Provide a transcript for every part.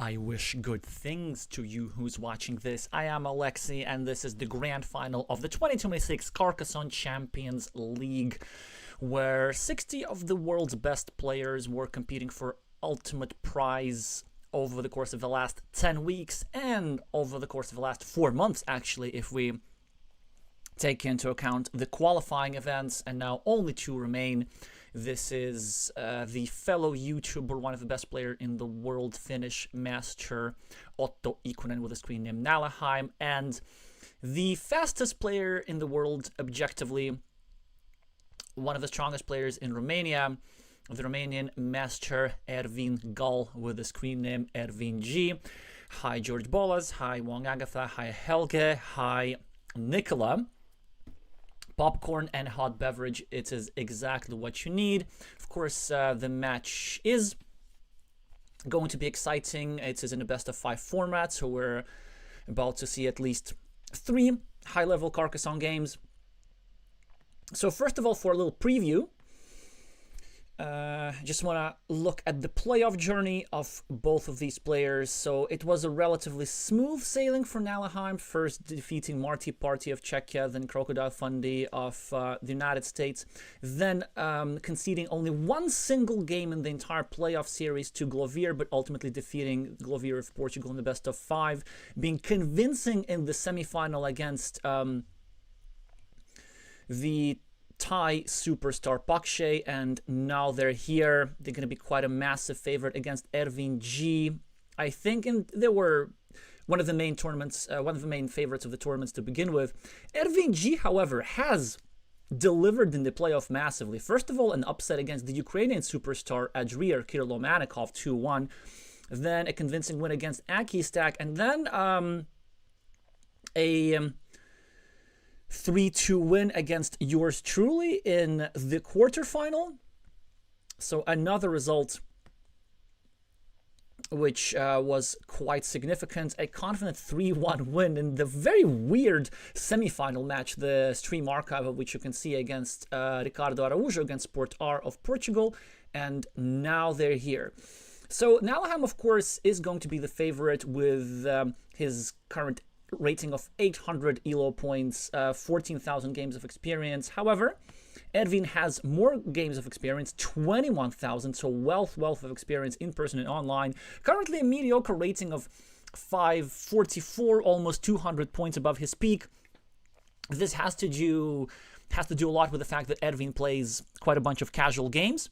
I wish good things to you who's watching this. I am Alexey, and this is the grand final of the 2026 Carcassonne Champions League, where 60 of the world's best players were competing for ultimate prize over the course of the last 10 weeks and over the course of the last 4 months, actually, if we take into account the qualifying events, and now only 2 remain. This is the fellow YouTuber, one of the best players in the world, Finnish master Otto Ikonen with a screen name Nalaheim, and the fastest player in the world, objectively, one of the strongest players in Romania, the Romanian master Ervin Gall with the screen name Ervin G. Hi George Bolas, hi Wong Agatha, hi Helge, hi Nicola. Popcorn and hot beverage, it is exactly what you need. Of course, the match is going to be exciting. It is in a best of 5 format, so we're about to see at least 3 high-level Carcassonne games. So first of all, for a little preview, just want to look at the playoff journey of both of these players. So it was a relatively smooth sailing for Nalaheim, first defeating Marty Party of Czechia, then Crocodile Fundy of the United States, then conceding only 1 single game in the entire playoff series to Glovier, but ultimately defeating Glovier of Portugal in the best of 5, being convincing in the semi-final against the Thai superstar Pakshay, and now they're here. They're going to be quite a massive favorite against Ervin G. I think they were one of the main tournaments, one of the main favorites of the tournaments to begin with. Ervin G, however, has delivered in the playoff massively. First of all, an upset against the Ukrainian superstar Adrier Kirilo Manikov 2-1, then a convincing win against Aki Stack, and then a 3-2 win against yours truly in the quarterfinal. So another result which was quite significant. A confident 3-1 win in the very weird semi-final match, the stream archive of which you can see against Ricardo Araújo against Sport R of Portugal, and now they're here. So Nalaheim, of course, is going to be the favorite with his current rating of 800 ELO points, 14,000 games of experience. However, Ervin has more games of experience, 21,000, so wealth of experience in person and online. Currently a mediocre rating of 544, almost 200 points above his peak. This has to do a lot with the fact that Ervin plays quite a bunch of casual games.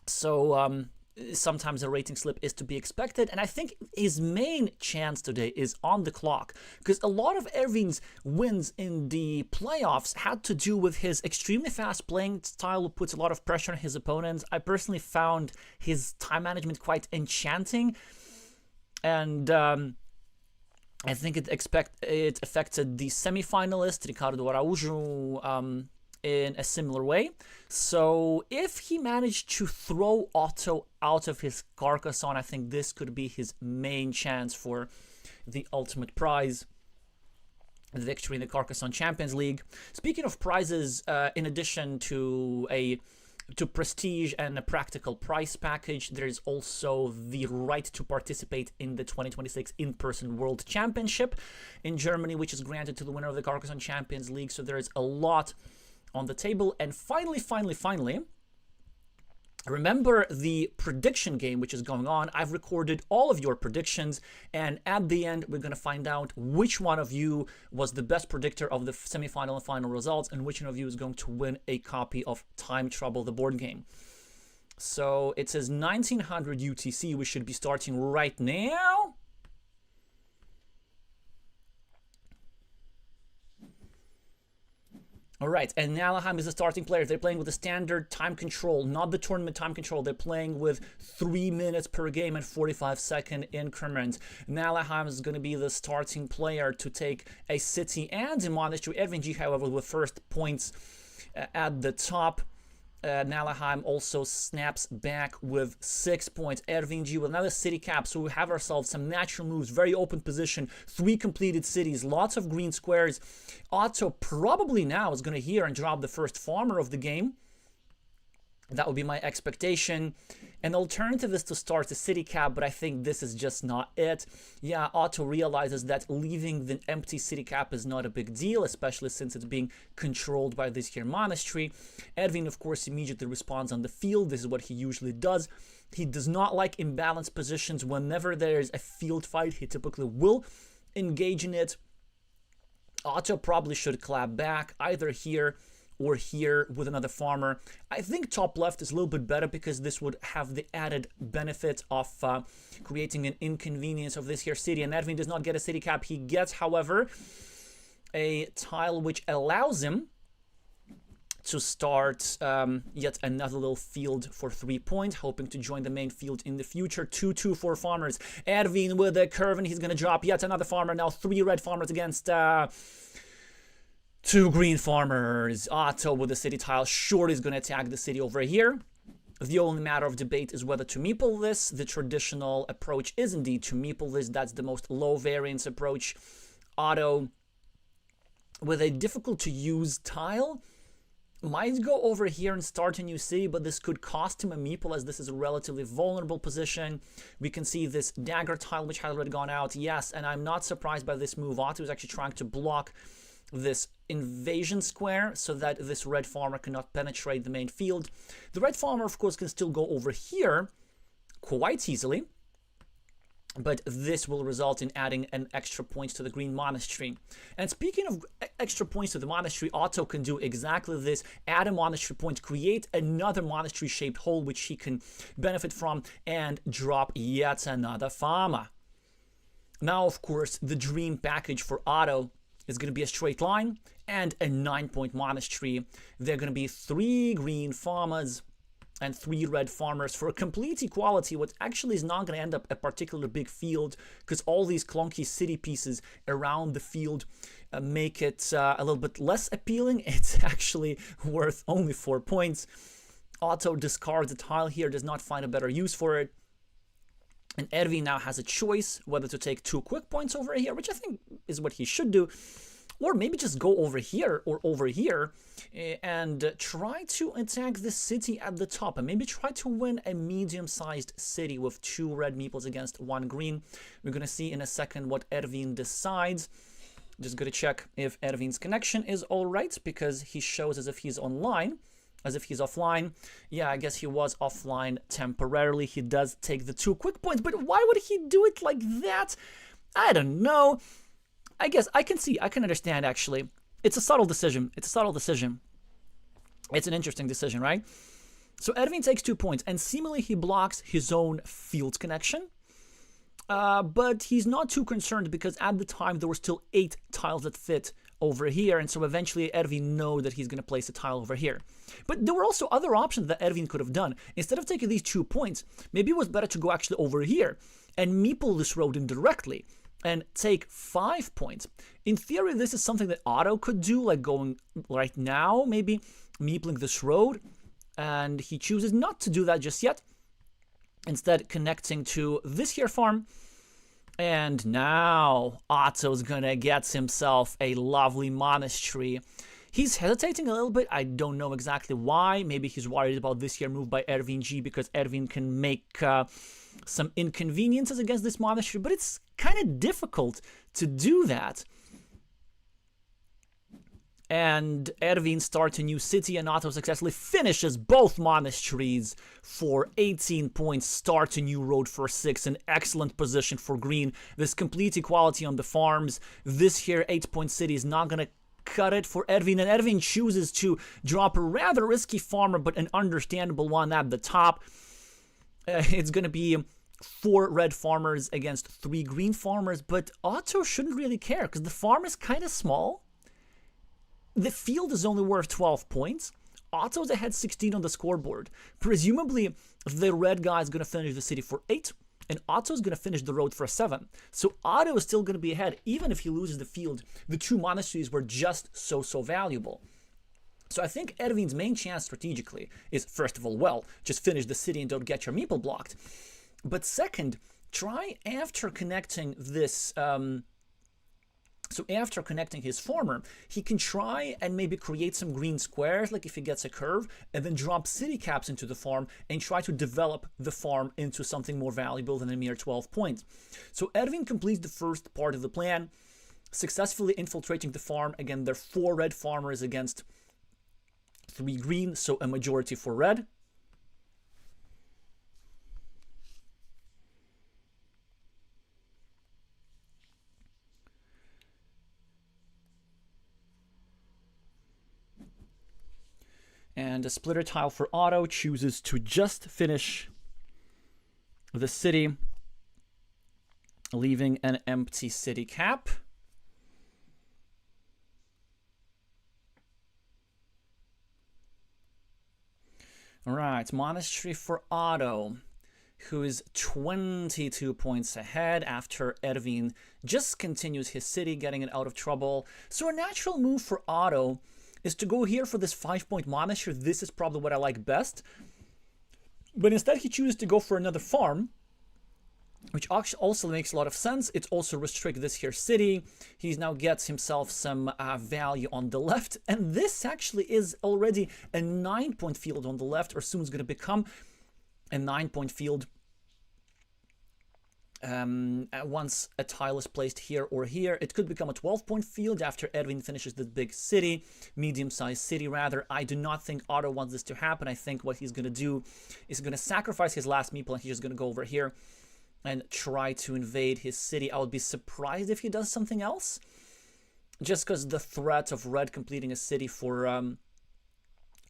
So sometimes a rating slip is to be expected, and I think his main chance today is on the clock, because a lot of Ervin's wins in the playoffs had to do with his extremely fast playing style, who puts a lot of pressure on his opponents. I personally found his time management quite enchanting, and I think it affected the semi-finalist Ricardo Araújo in a similar way. So if he managed to throw Otto out of his Carcassonne, I think this could be his main chance for the ultimate prize, the victory in the Carcassonne Champions League. Speaking of prizes, in addition to prestige and a practical prize package, there's also the right to participate in the 2026 in-person World Championship in Germany, which is granted to the winner of the Carcassonne Champions League. So there's a lot on the table. And finally, remember the prediction game which is going on. I've recorded all of your predictions, and at the end we're going to find out which one of you was the best predictor of the semi-final and final results, and which one of you is going to win a copy of Time Trouble, the board game. So it says 1900 UTC. We should be starting right now. All right, and Nalaheim is the starting player. They're playing with the standard time control, not the tournament time control. They're playing with 3 minutes per game and 45-second increments. Nalaheim is going to be the starting player to take a city and a monastery. Ervin G, however, with first points at the top. Nalaheim also snaps back with 6 points. Ervin G with another city cap, so we have ourselves some natural moves, very open position, 3 completed cities, lots of green squares. Otto probably now is going to hear and drop the first farmer of the game. That would be my expectation. An alternative is to start a city cap, but I think this is just not it. Yeah, Otto realizes that leaving the empty city cap is not a big deal, especially since it's being controlled by this here monastery. Ervin, of course, immediately responds on the field. This is what he usually does. He does not like imbalanced positions. Whenever there's a field fight, he typically will engage in it. Otto probably should clap back, either here or here with another farmer. I think top left is a little bit better because this would have the added benefit of creating an inconvenience of this here city. And Ervin does not get a city cap. He gets, however, a tile which allows him to start yet another little field for 3 points, hoping to join the main field in the future. 2-2 for farmers. Ervin with a curve, and he's going to drop yet another farmer. Now 3 red farmers against 2 green farmers. Otto with the city tile. Sure, he's going to attack the city over here. The only matter of debate is whether to meeple this. The traditional approach is indeed to meeple this. That's the most low variance approach. Otto, with a difficult to use tile, might go over here and start a new city, but this could cost him a meeple as this is a relatively vulnerable position. We can see this dagger tile which had already gone out. Yes, and I'm not surprised by this move. Otto is actually trying to block this invasion square so that this red farmer cannot penetrate the main field. The red farmer, of course, can still go over here quite easily, but this will result in adding an extra points to the green monastery. And speaking of extra points to the monastery, Otto can do exactly this. Add a monastery point, create another monastery-shaped hole which he can benefit from, and drop yet another farmer. Now, of course, the dream package for Otto is going to be a straight line and a 9-point monastery. There are going to be 3 green farmers and 3 red farmers for complete equality, what actually is not going to end up a particularly big field, because all these clunky city pieces around the field make it a little bit less appealing. It's actually worth only 4 points. Otto discards a tile here, does not find a better use for it. And Ervin now has a choice whether to take 2 quick points over here, which I think is what he should do, or maybe just go over here or over here and try to attack the city at the top, and maybe try to win a medium-sized city with 2 red meeples against 1 green. We're going to see in a second what Ervin decides. Just going to check if Ervin's connection is all right, because he shows as if he's online. As if he's offline. Yeah, I guess he was offline temporarily. He does take the 2 quick points, but why would he do it like that? I don't know. I guess I can understand, actually. It's a subtle decision. It's a subtle decision. It's an interesting decision, right? So Ervin takes 2 points, and seemingly he blocks his own field connection. But he's not too concerned, because at the time there were still 8 tiles that fit over here, and so eventually Ervin knows that he's going to place a tile over here. But there were also other options that Ervin could have done. Instead of taking these 2 points, maybe it was better to go actually over here and meeple this road indirectly and take 5 points. In theory, this is something that Otto could do, like going right now, maybe meepling this road, and he chooses not to do that just yet, instead connecting to this here farm. And now Otto's gonna get himself a lovely monastery. He's hesitating a little bit. I don't know exactly why. Maybe he's worried about this here move by Ervin G, because Ervin can make some inconveniences against this monastery, but it's kind of difficult to do that. And Ervin starts a new city, and Otto successfully finishes both monasteries for 18 points, starts a new road for 6, an excellent position for green. This complete equality on the farms. This here 8-point city is not going to cut it for Ervin, and Ervin chooses to drop a rather risky farmer, but an understandable one at the top. It's going to be 4 red farmers against 3 green farmers, but Otto shouldn't really care, because the farm is kind of small. The field is only worth 12 points. Otto's ahead 16 on the scoreboard. Presumably, the red guy is going to finish the city for 8, and Otto's going to finish the road for 7. So Otto is still going to be ahead, even if he loses the field. The 2 monasteries were just so valuable. So I think Ervin's main chance strategically is, first of all, well, just finish the city and don't get your meeple blocked. But second, try after connecting this So after connecting his farmer, he can try and maybe create some green squares, like if he gets a curve, and then drop city caps into the farm and try to develop the farm into something more valuable than a mere 12 points. So Ervin completes the first part of the plan, successfully infiltrating the farm. Again, there are 4 red farmers against 3 green, so a majority for red. And a splitter tile for Otto chooses to just finish the city, leaving an empty city cap. All right, monastery for Otto, who is 22 points ahead after Ervin just continues his city, getting it out of trouble. So a natural move for Otto is to go here for this 5-point monastery. This is probably what I like best. But instead he chooses to go for another farm, which also makes a lot of sense. It also restricts this here city. He now gets himself some value on the left. And this actually is already a 9-point field on the left, or soon is going to become a 9-point field. Once a tile is placed here or here, it could become a 12-point field after Ervin finishes the big city, medium-sized city rather. I do not think Otto wants this to happen. I think what he's going to do is going to sacrifice his last meeple, and he's just going to go over here and try to invade his city. I would be surprised if he does something else, just because the threat of red completing a city for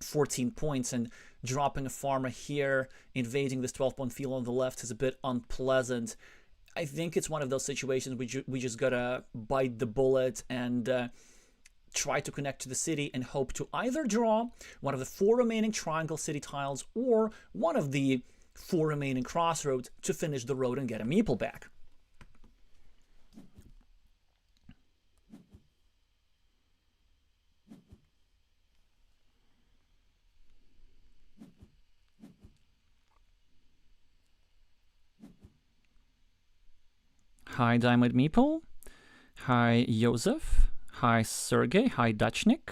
14 points and dropping a farmer here, invading this 12-point field on the left is a bit unpleasant. I think it's one of those situations we just gotta bite the bullet and try to connect to the city and hope to either draw one of the 4 remaining triangle city tiles or one of the 4 remaining crossroads to finish the road and get a meeple back. Hi, Diamond Meeple. Hi, Joseph. Hi, Sergey. Hi, Dutchnik.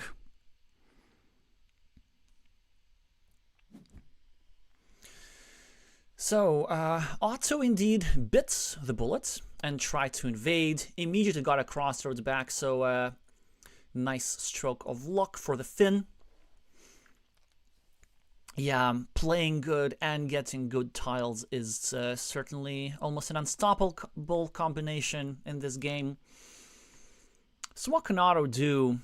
So, Otto indeed bits the bullets and tried to invade. Immediately got a crossroads back, so nice stroke of luck for the Finn. Yeah, playing good and getting good tiles is certainly almost an unstoppable combination in this game. So what can Otto do?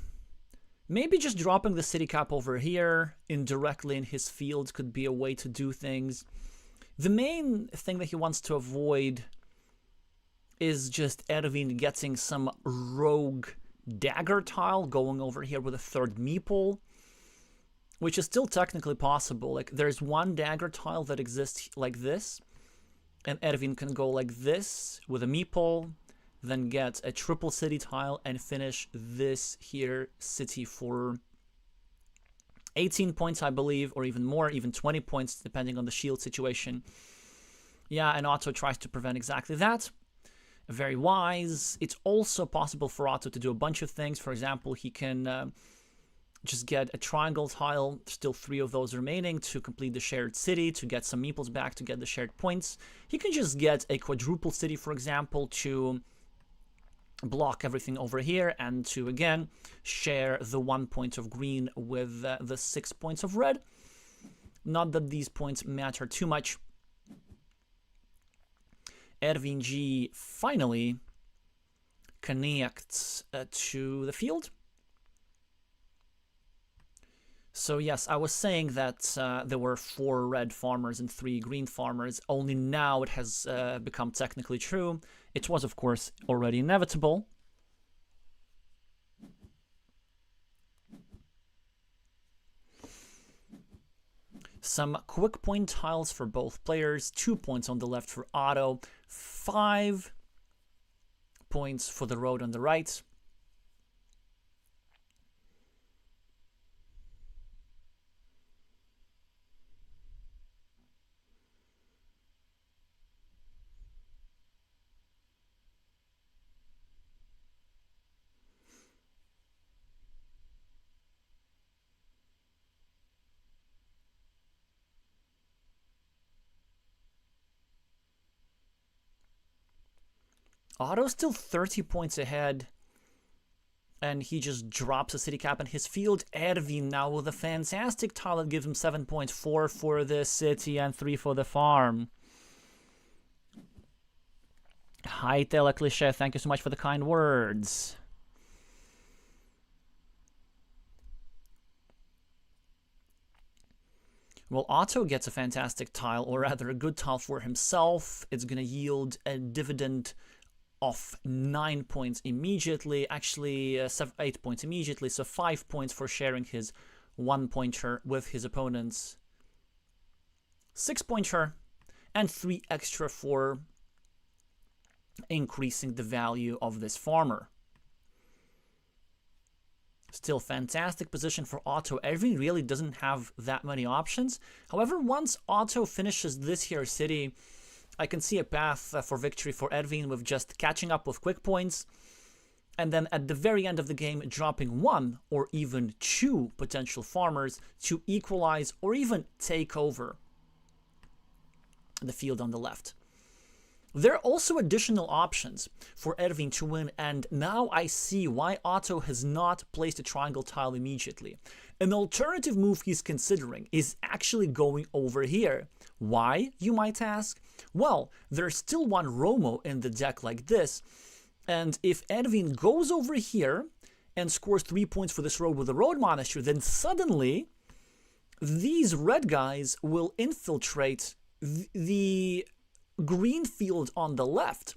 Maybe just dropping the city cap over here indirectly in his field could be a way to do things. The main thing that he wants to avoid is just Ervin getting some rogue dagger tile going over here with a 3rd meeple, which is still technically possible. Like, there's one dagger tile that exists like this, and Ervin can go like this with a meeple, then get a triple city tile and finish this here city for 18 points, I believe, or even more, even 20 points, depending on the shield situation. Yeah, and Otto tries to prevent exactly that. Very wise. It's also possible for Otto to do a bunch of things. For example, he can just get a triangle tile, still 3 of those remaining, to complete the shared city, to get some meeples back, to get the shared points. He can just get a quadruple city, for example, to block everything over here and to, again, share the 1 point of green with the 6 points of red. Not that these points matter too much. Ervin G finally connects to the field. So yes, I was saying that there were 4 red farmers and 3 green farmers. Only now it has become technically true. It was, of course, already inevitable. Some quick point tiles for both players. 2 points on the left for Otto. 5 points for the road on the right. Otto's still 30 points ahead. And he just drops a city cap in his field. Ervin now with a fantastic tile that gives him 7 points. 4 for the city and 3 for the farm. Hi, Telecliché. Thank you so much for the kind words. Well, Otto gets a fantastic tile, or rather a good tile for himself. It's going to yield a dividend of 9 points immediately, actually 8 points immediately, so 5 points for sharing his 1-pointer with his opponent's 6-pointer, and 3 extra for increasing the value of this farmer. Still fantastic position for Otto. Ervin really doesn't have that many options. However, once Otto finishes this here city, I can see a path for victory for Ervin with just catching up with quick points, and then at the very end of the game dropping 1 or even 2 potential farmers to equalize or even take over the field on the left. There are also additional options for Ervin to win, and now I see why Otto has not placed a triangle tile immediately. An alternative move he's considering is actually going over here. Why, you might ask? Well, there's still one Romo in the deck like this, and if Ervin goes over here and scores 3 points for this road with a road monastery, then suddenly these red guys will infiltrate the green field on the left.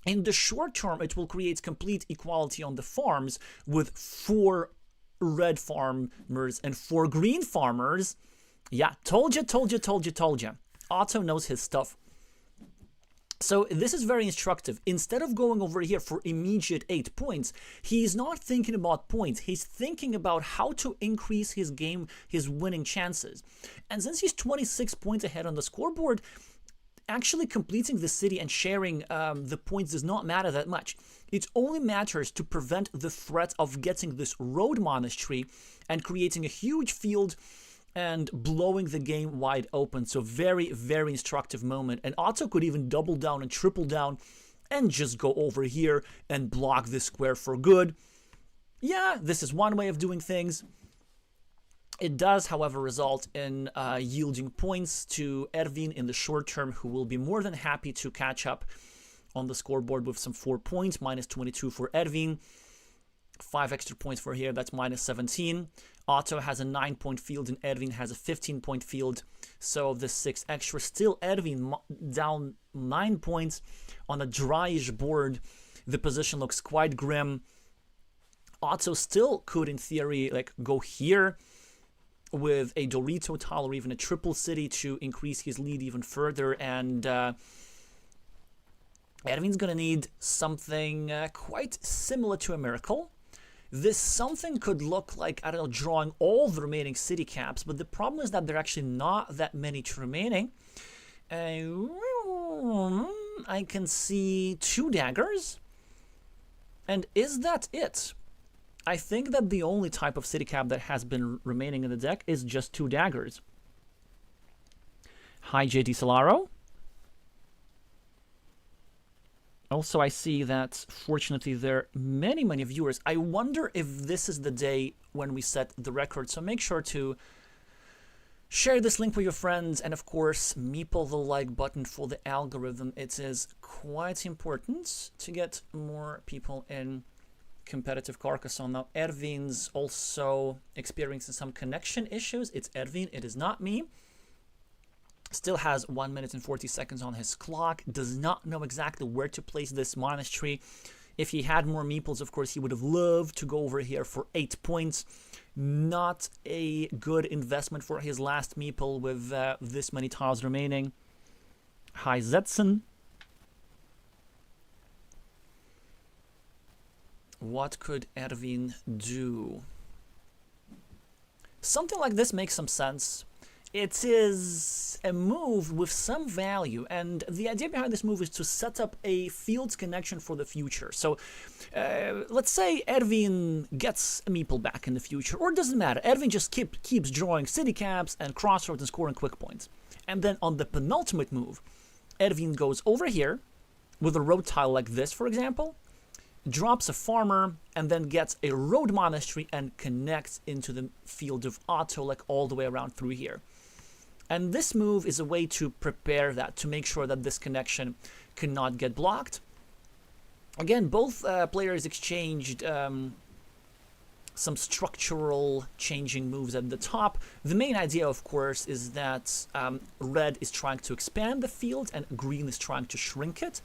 In the short term, it will create complete equality on the farms with 4 red farmers and 4 green farmers. Yeah, told you. Otto knows his stuff. So this is very instructive. Instead of going over here for immediate 8 points, he's not thinking about points. He's thinking about how to increase his winning chances. And since he's 26 points ahead on the scoreboard, actually completing the city and sharing the points does not matter that much. It only matters to prevent the threat of getting this road monastery and creating a huge field and blowing the game wide open. So very, very instructive moment. And Otto could even double down and triple down and just go over here and block this square for good. Yeah, this is one way of doing things. It does, however, result in yielding points to Ervin in the short term, who will be more than happy to catch up on the scoreboard with some 4 points, minus 22 for Ervin. 5 extra points for here, that's minus 17. Otto has a 9-point field and Ervin has a 15-point field. So the 6 extra, still Ervin down 9 points on a dryish board. The position looks quite grim. Otto still could, in theory, like go here with a Dorito tile or even a triple city to increase his lead even further, and Ervin's gonna need something quite similar to a miracle. This something could look like, I don't know, drawing all the remaining city caps, but the problem is that there are actually not that many remaining. I can see 2 daggers, and is that it? I think that the only type of city cap that has been remaining in the deck is just 2 daggers. Hi, JD Solaro. Also, I see that, fortunately, there are many, many viewers. I wonder if this is the day when we set the record, so make sure to share this link with your friends, and of course, meeple the like button for the algorithm. It is quite important to get more people in competitive Carcassonne. Now, Ervin's also experiencing some connection issues. It's Ervin, it is not me. Still has 1 minute and 40 seconds on his clock. Does not know exactly where to place this monastery. If he had more meeples, of course, he would have loved to go over here for 8 points. Not a good investment for his last meeple with this many tiles remaining. Hi, Zetson. What could Ervin do? Something like this makes some sense. It is a move with some value, and the idea behind this move is to set up a fields connection for the future. So let's say Ervin gets a meeple back in the future, or it doesn't matter. Ervin just keeps drawing city caps and crossroads and scoring quick points. And then on the penultimate move, Ervin goes over here with a road tile like this, for example, drops a farmer and then gets a road monastery and connects into the field of Otto, like all the way around through here. And this move is a way to prepare that, to make sure that this connection cannot get blocked. Again, both players exchanged some structural changing moves at the top. The main idea, of course, is that red is trying to expand the field and green is trying to shrink it,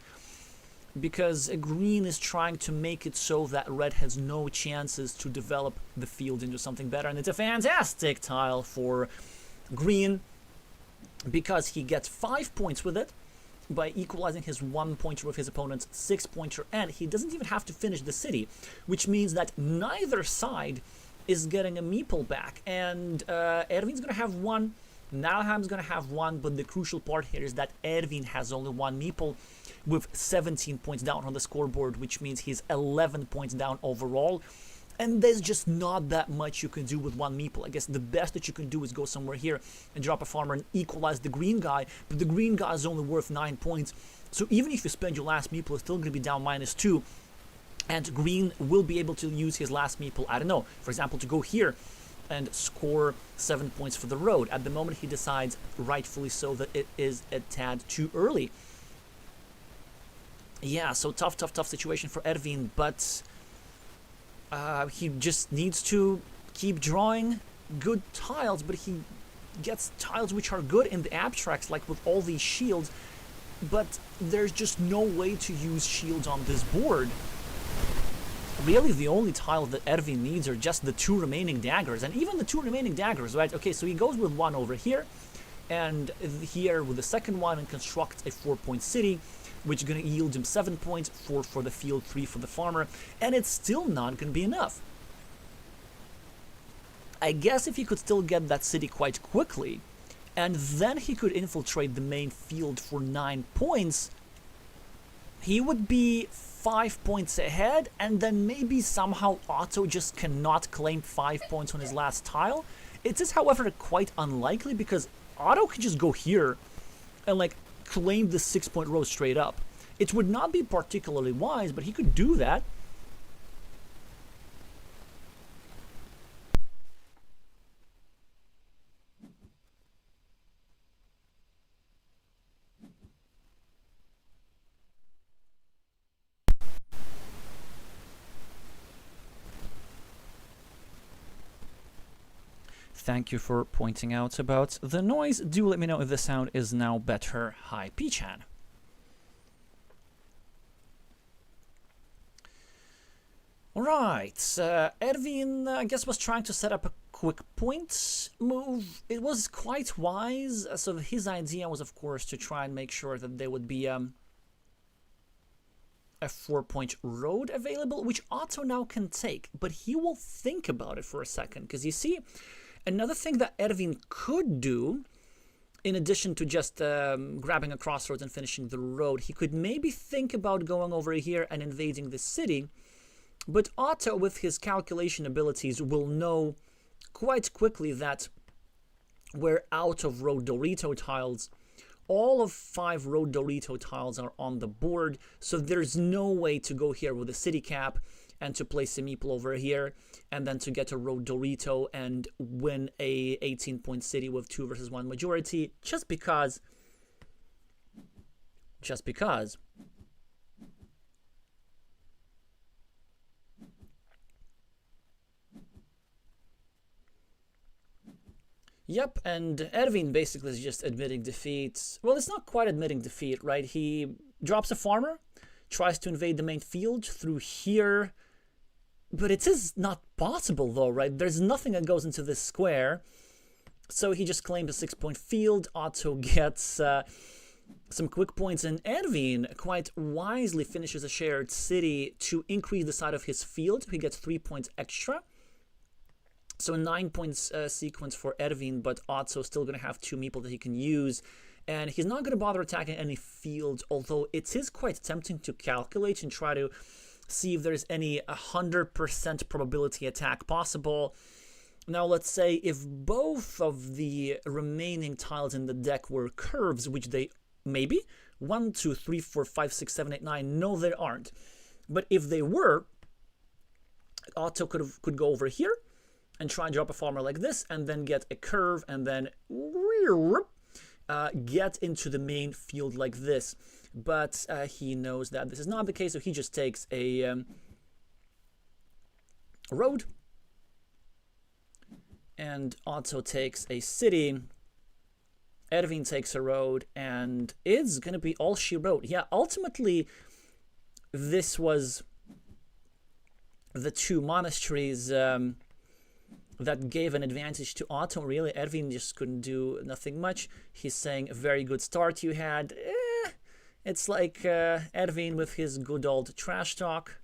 because green is trying to make it so that red has no chances to develop the field into something better. And it's a fantastic tile for green, because he gets 5 points with it by equalizing his 1-pointer with his opponent's 6-pointer, and he doesn't even have to finish the city, which means that neither side is getting a meeple back. And Ervin's going to have one, Nalham's going to have one, but the crucial part here is that Ervin has only one meeple with 17 points down on the scoreboard, which means he's 11 points down overall. And there's just not that much you can do with one meeple. I guess the best that you can do is go somewhere here and drop a farmer and equalize the green guy, but the green guy is only worth 9 points. So even if you spend your last meeple, it's still going to be down -2, and green will be able to use his last meeple, I don't know, for example, to go here and score 7 points for the road. At the moment, he decides, rightfully so, that it is a tad too early. Yeah, so tough situation for Ervin, but he just needs to keep drawing good tiles, but he gets tiles which are good in the abstracts, like with all these shields, but there's just no way to use shields on this board. Really, the only tile that Ervin needs are just the 2 remaining daggers, and even the 2 remaining daggers, right? Okay, so he goes with one over here, and here with the second one, and constructs a 4-point city, which is going to yield him 7 points, 4 for the field, 3 for the farmer, and it's still not going to be enough. I guess if he could still get that city quite quickly, and then he could infiltrate the main field for 9 points, he would be 5 points ahead, and then maybe somehow Otto just cannot claim 5 points on his last tile. It is, however, quite unlikely, because Otto could just go here and, like, claim the 6-point row straight up. It would not be particularly wise, but he could do that. Thank you for pointing out about the noise. Do let me know if the sound is now better. Hi, Pichan. Alright, Ervin, I guess, was trying to set up a quick point move. It was quite wise. So his idea was, of course, to try and make sure that there would be a 4-point road available, which Otto now can take. But he will think about it for a second, because you see, another thing that Ervin could do, in addition to just grabbing a crossroads and finishing the road, he could maybe think about going over here and invading the city. But Otto, with his calculation abilities, will know quite quickly that we're out of road Dorito tiles. All of 5 road Dorito tiles are on the board, so there's no way to go here with a city cap and to place a meeple over here, and then to get a road Dorito and win a 18-point city with 2 versus 1 majority, just because. Yep, and Ervin basically is just admitting defeat. Well, it's not quite admitting defeat, right? He drops a farmer, tries to invade the main field through here, but it is not possible though, right? There's nothing that goes into this square, so he just claims a 6-point field. Otto gets some quick points, and Ervin quite wisely finishes a shared city to increase the side of his field. He gets 3 points extra. So 9 points sequence for Ervin, but Otto's still going to have 2 meeple that he can use. And he's not going to bother attacking any field, although it is quite tempting to calculate and try to see if there's any 100% probability attack possible. Now, let's say if both of the remaining tiles in the deck were curves, which they maybe, 1, 2, 3, 4, 5, 6, 7, 8, 9. No, there aren't. But if they were, Otto could go over here and try and drop a farmer like this, and then get a curve, and then get into the main field like this. But he knows that this is not the case, so he just takes a road. And Otto takes a city. Ervin takes a road, and it's going to be all she wrote. Yeah, ultimately, this was the two monasteries that gave an advantage to Otto. Really, Ervin just couldn't do nothing much. He's saying, a very good start you had. It's like Ervin with his good old trash talk.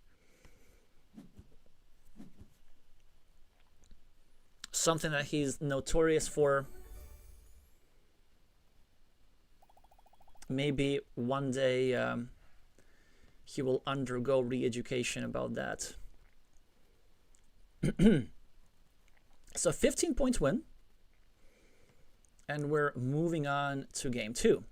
Something that he's notorious for. Maybe one day he will undergo re-education about that. So 15-point win. And we're moving on to game 2.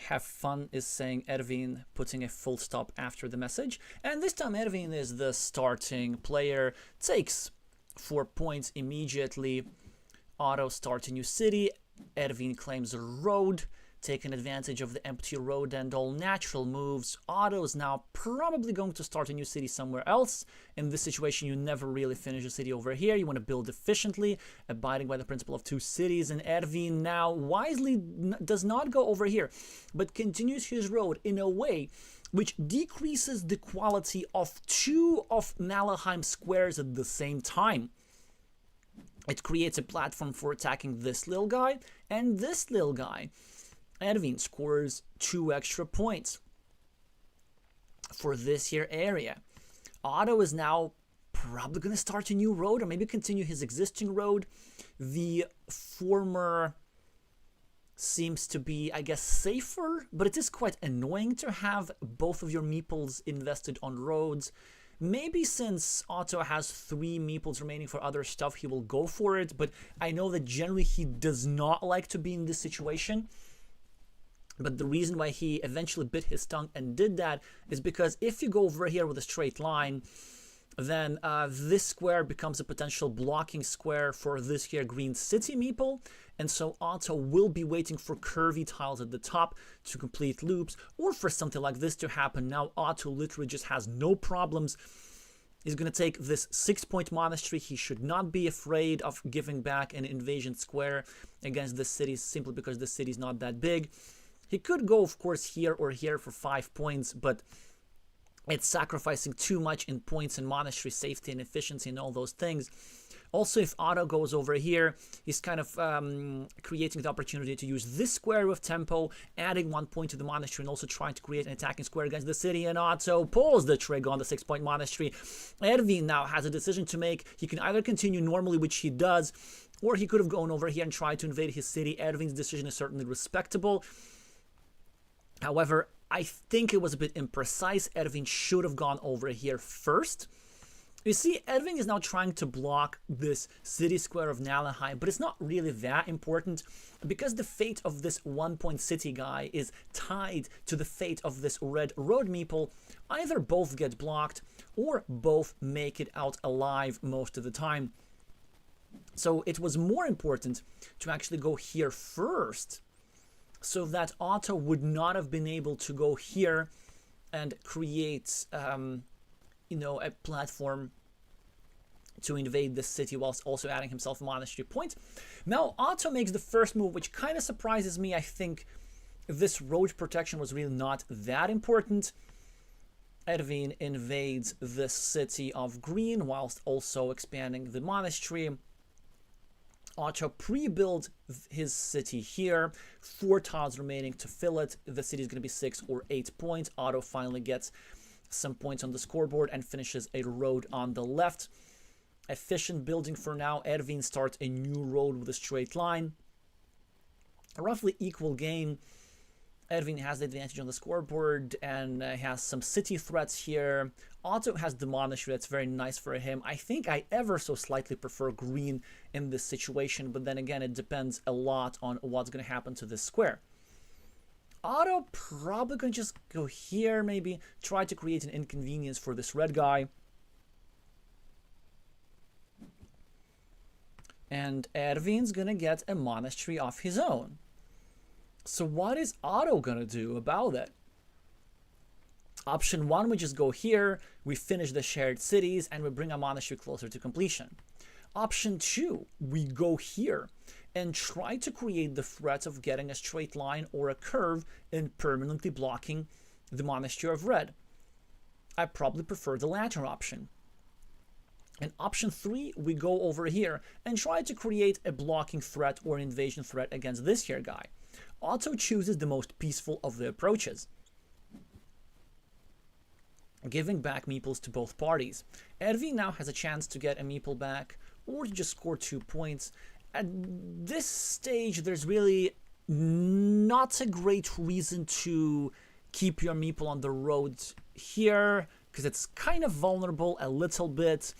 Have fun is saying Ervin, putting a full stop after the message. And this time Ervin is the starting player, takes 4 points immediately. Otto starts a new city. Ervin claims a road, taking advantage of the empty road and all natural moves. Otto is now probably going to start a new city somewhere else. In this situation, you never really finish a city over here. You want to build efficiently, abiding by the principle of 2 cities. And Ervin now wisely does not go over here, but continues his road in a way which decreases the quality of 2 of Nalheim squares at the same time. It creates a platform for attacking this little guy and this little guy. Ervin scores 2 extra points for this here area. Otto is now probably going to start a new road, or maybe continue his existing road. The former seems to be, I guess, safer, but it is quite annoying to have both of your meeples invested on roads. Maybe since Otto has 3 meeples remaining for other stuff, he will go for it, but I know that generally he does not like to be in this situation. But the reason why he eventually bit his tongue and did that is because if you go over here with a straight line, then this square becomes a potential blocking square for this here green city meeple. And so Otto will be waiting for curvy tiles at the top to complete loops, or for something like this to happen. Now Otto literally just has no problems. He's going to take this 6-point monastery. He should not be afraid of giving back an invasion square against the city simply because the city is not that big. He could go, of course, here or here for 5 points, but it's sacrificing too much in points and monastery safety and efficiency and all those things. Also, if Otto goes over here, he's kind of creating the opportunity to use this square with tempo, adding 1 point to the monastery, and also trying to create an attacking square against the city. And Otto pulls the trigger on the 6-point monastery. Ervin now has a decision to make. He can either continue normally, which he does, or he could have gone over here and tried to invade his city. Ervin's decision is certainly respectable. However, I think it was a bit imprecise. Ervin should have gone over here first. You see, Ervin is now trying to block this city square of Nalheim, but it's not really that important because the fate of this 1-point city guy is tied to the fate of this red road meeple. Either both get blocked or both make it out alive most of the time. So it was more important to actually go here first, so that Otto would not have been able to go here and create, you know, a platform to invade the city whilst also adding himself a monastery point. Now, Otto makes the first move, which kind of surprises me. I think this road protection was really not that important. Ervin invades the city of Green whilst also expanding the monastery. Otto pre-built his city here, 4 tiles remaining to fill it. The city is going to be 6 or 8 points. Otto finally gets some points on the scoreboard and finishes a road on the left. Efficient building for now. Ervin starts a new road with a straight line. A roughly equal game. Ervin has the advantage on the scoreboard and has some city threats here. Otto has the monastery, that's very nice for him. I think I ever so slightly prefer green in this situation, but then again, it depends a lot on what's going to happen to this square. Otto probably going to just go here, maybe try to create an inconvenience for this red guy. And Ervin's going to get a monastery of his own. So what is Otto going to do about it? Option 1, we just go here, we finish the shared cities, and we bring a monastery closer to completion. Option 2, we go here and try to create the threat of getting a straight line or a curve and permanently blocking the monastery of red. I probably prefer the latter option. And option 3, we go over here and try to create a blocking threat or an invasion threat against this here guy. Otto chooses the most peaceful of the approaches, giving back meeples to both parties. Ervin now has a chance to get a meeple back or to just score 2 points. At this stage, there's really not a great reason to keep your meeple on the road here, because it's kind of vulnerable a little bit.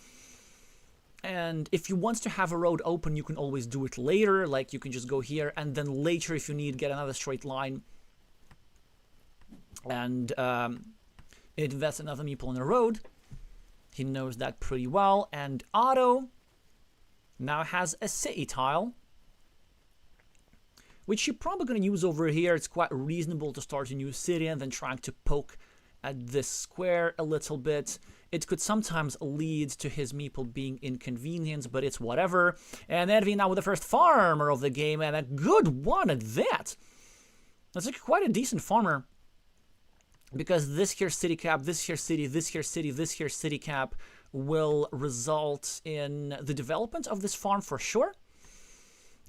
And if you want to have a road open, you can always do it later. Like, you can just go here, and then later, if you need, get another straight line and invest another meeple on the road. He knows that pretty well. And Otto now has a city tile, which you're probably going to use over here. It's quite reasonable to start a new city and then trying to poke at this square a little bit. It could sometimes lead to his meeple being inconvenienced, but it's whatever. And Ervin now with the first farmer of the game, and a good one at that. That's like quite a decent farmer, because this here city cap, this here city, this here city, this here city cap will result in the development of this farm for sure.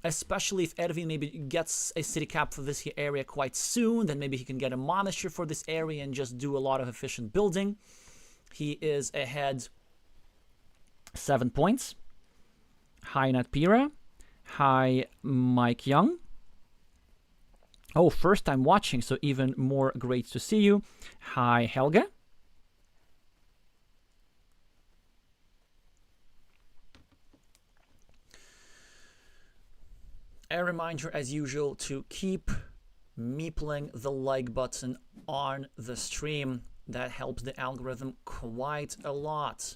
Especially if Ervin maybe gets a city cap for this here area quite soon, then maybe he can get a monastery for this area and just do a lot of efficient building. He is ahead 7 points. Hi Natpira. Hi Mike Young. Oh, first time watching, so even more great to see you. Hi Helga. A reminder, as usual, to keep meepling the like button on the stream. That helps the algorithm quite a lot.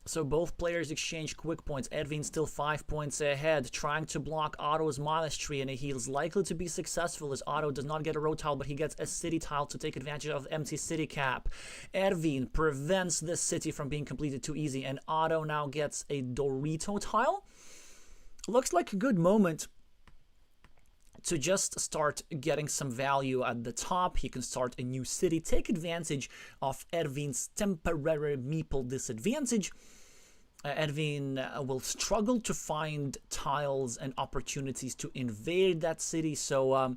So both players exchange quick points. Ervin still 5 points ahead, trying to block Otto's monastery, and he's likely to be successful as Otto does not get a road tile, but he gets a city tile to take advantage of the empty city cap. Ervin prevents this city from being completed too easy, and Otto now gets a Dorito tile. Looks like a good moment to just start getting some value at the top. He can start a new city, take advantage of Ervin's temporary meeple disadvantage. Ervin will struggle to find tiles and opportunities to invade that city, so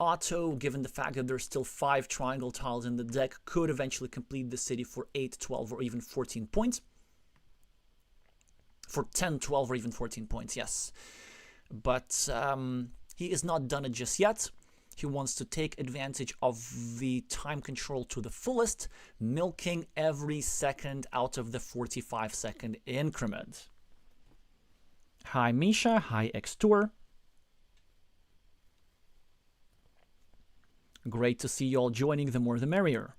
Otto, given the fact that there's still 5 triangle tiles in the deck, could eventually complete the city for 8, 12, or even 14 points. For 10, 12, or even 14 points, yes. But he is not done it just yet. He wants to take advantage of the time control to the fullest, milking every second out of the 45-second increment. Hi Misha, hi Xtour. Great to see you all joining, the more the merrier.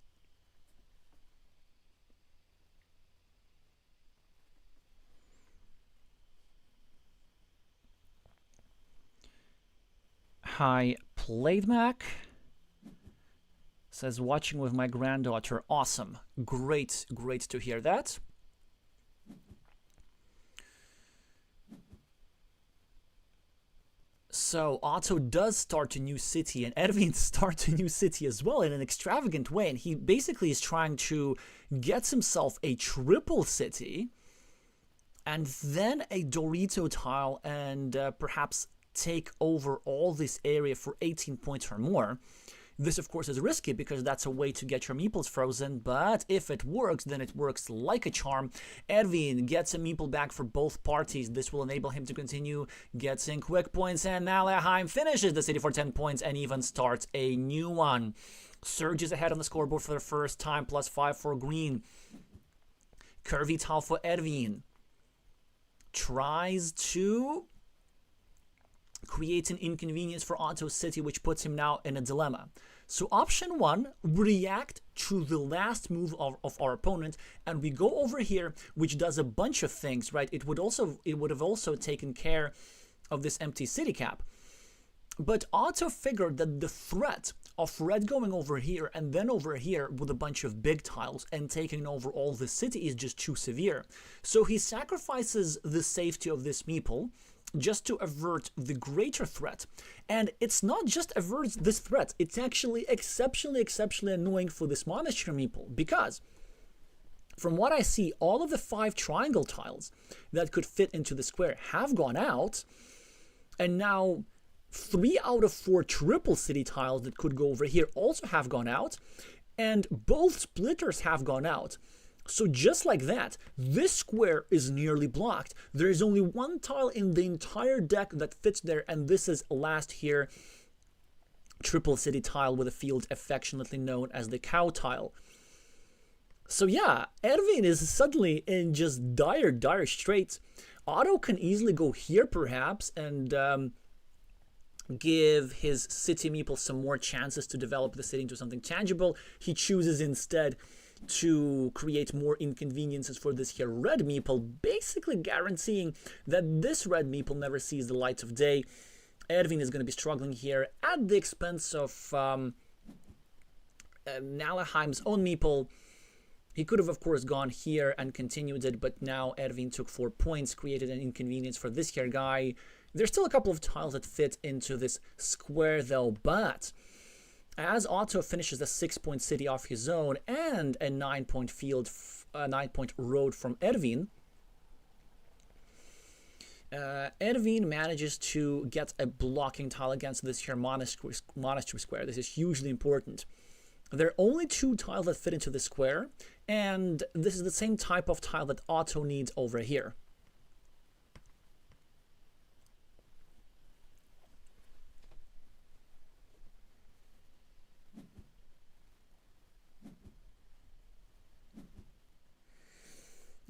Hi, PlayedMac. Says, watching with my granddaughter. Awesome. Great, great to hear that. So, Otto does start a new city, and Ervin starts a new city as well in an extravagant way. And he basically is trying to get himself a triple city, and then a Dorito tile, and perhaps take over all this area for 18 points or more. This, of course, is risky because that's a way to get your meeples frozen, but if it works, then it works like a charm. Ervin gets a meeple back for both parties. This will enable him to continue, gets in quick points, and Nalheim finishes the city for 10 points and even starts a new one. Surges ahead on the scoreboard for the first time, +5 for green. Curvy tile for Ervin. Tries to create an inconvenience for Otto's city, which puts him now in a dilemma. So option 1, react to the last move of our opponent, and we go over here, which does a bunch of things, right? It would have also taken care of this empty city cap. But Otto figured that the threat of red going over here and then over here with a bunch of big tiles and taking over all the city is just too severe. So he sacrifices the safety of this meeple just to avert the greater threat. And it's not just averts this threat, it's actually exceptionally annoying for this monastery meeple, because from what I see, all of the 5 triangle tiles that could fit into the square have gone out, and now 3 out of 4 triple city tiles that could go over here also have gone out, and both splitters have gone out. So just like that, this square is nearly blocked. There is only 1 tile in the entire deck that fits there, and this is last here, triple city tile with a field affectionately known as the cow tile. So yeah, Ervin is suddenly in just dire straits. Otto can easily go here perhaps and give his city meeple some more chances to develop the city into something tangible. He chooses instead to create more inconveniences for this here red meeple, basically guaranteeing that this red meeple never sees the light of day. Ervin is going to be struggling here at the expense of Nalheim's own meeple. He could have, of course, gone here and continued it, but now Ervin took 4 points, created an inconvenience for this here guy. There's still a couple of tiles that fit into this square, though, but as Otto finishes a 6-point city off his own and a 9-point field, 9-point road from Ervin, Ervin manages to get a blocking tile against this here monastery square. This is hugely important. There are only 2 tiles that fit into the square, and this is the same type of tile that Otto needs over here.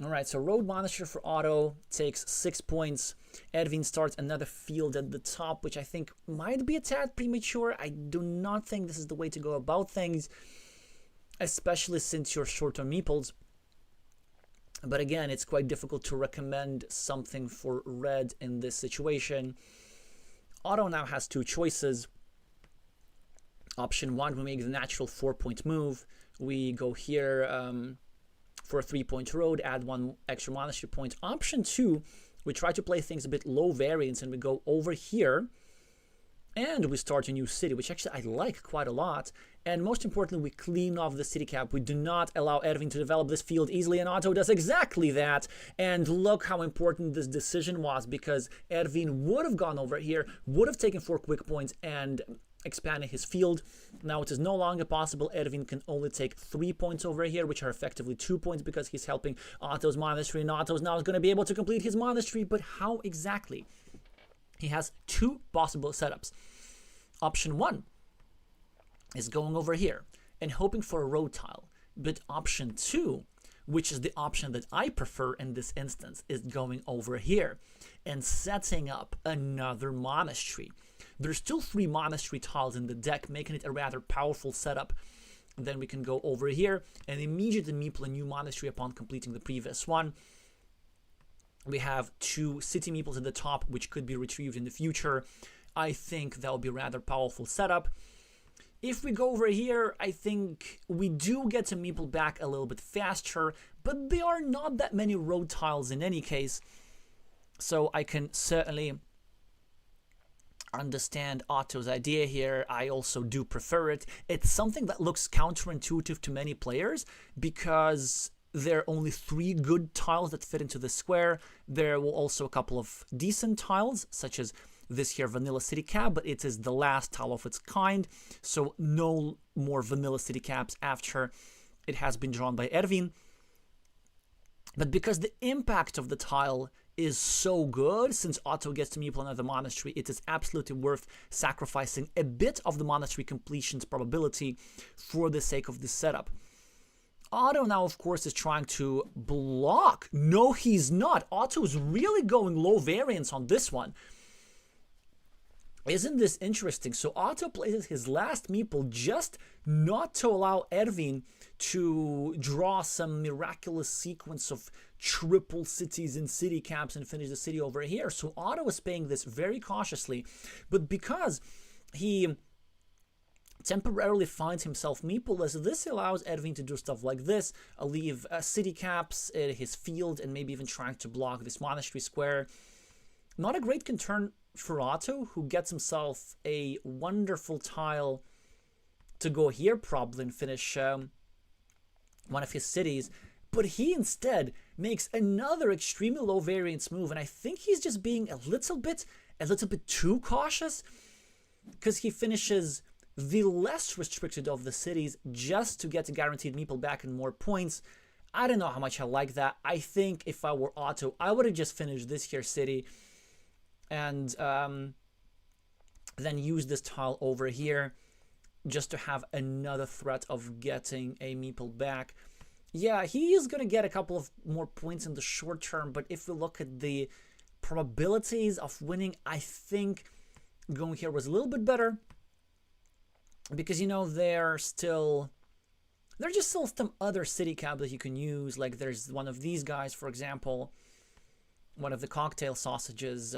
Alright, so Road Monastery for Otto takes 6 points. Ervin starts another field at the top, which I think might be a tad premature. I do not think this is the way to go about things, especially since you're short on meeples. But again, it's quite difficult to recommend something for red in this situation. Otto now has 2 choices. Option 1, we make the natural 4-point move. We go here for a 3-point road, add 1 extra monastery point. Option 2, we try to play things a bit low variance and we go over here and we start a new city, which actually I like quite a lot. And most importantly, we clean off the city cap. We do not allow Ervin to develop this field easily, and Otto does exactly that. And look how important this decision was, because Ervin would have gone over here, would have taken 4 quick points and expanded his field. Now it is no longer possible. Ervin can only take 3 points over here, which are effectively 2 points because he's helping Otto's monastery, and Otto's now is going to be able to complete his monastery. But how exactly? He has 2 possible setups. Option 1 is going over here and hoping for a road tile. But option 2, which is the option that I prefer in this instance, is going over here and setting up another monastery. There's still 3 monastery tiles in the deck, making it a rather powerful setup. Then we can go over here and immediately meeple a new monastery upon completing the previous one. We have 2 city meeples at the top, which could be retrieved in the future. I think that will be a rather powerful setup. If we go over here, I think we do get to meeple back a little bit faster, but there are not that many road tiles in any case. So I can certainly understand Otto's idea here. I also do prefer it. It's something that looks counterintuitive to many players because there are only 3 good tiles that fit into the square. There were also a couple of decent tiles, such as this here vanilla city cap, but it is the last tile of its kind, so no more vanilla city caps after it has been drawn by Ervin. But because the impact of the tile is so good, since Otto gets to meeple another monastery, it is absolutely worth sacrificing a bit of the monastery completion's probability for the sake of this setup. Otto now, of course, is trying to block. No, he's not. Otto's really going low variance on this one. Isn't this interesting? So Otto places his last meeple just not to allow Ervin to draw some miraculous sequence of triple cities and city caps and finish the city over here. So Otto is playing this very cautiously, but because he temporarily finds himself meepleless, this allows Ervin to do stuff like this, leave city caps in his field and maybe even trying to block this monastery square. Not a great concern for Otto, who gets himself a wonderful tile to go here probably and finish one of his cities, but he instead makes another extremely low variance move, and I think he's just being a little bit too cautious, because he finishes the less restricted of the cities just to get a guaranteed meeple back and more points. I don't know how much I like that. I think if I were Otto, I would have just finished this here city and then use this tile over here just to have another threat of getting a meeple back. Yeah, he is going to get a couple of more points in the short term, but if we look at the probabilities of winning, I think going here was a little bit better, because, you know, there's just still some other city cap that you can use. Like there's one of these guys, for example, one of the cocktail sausages.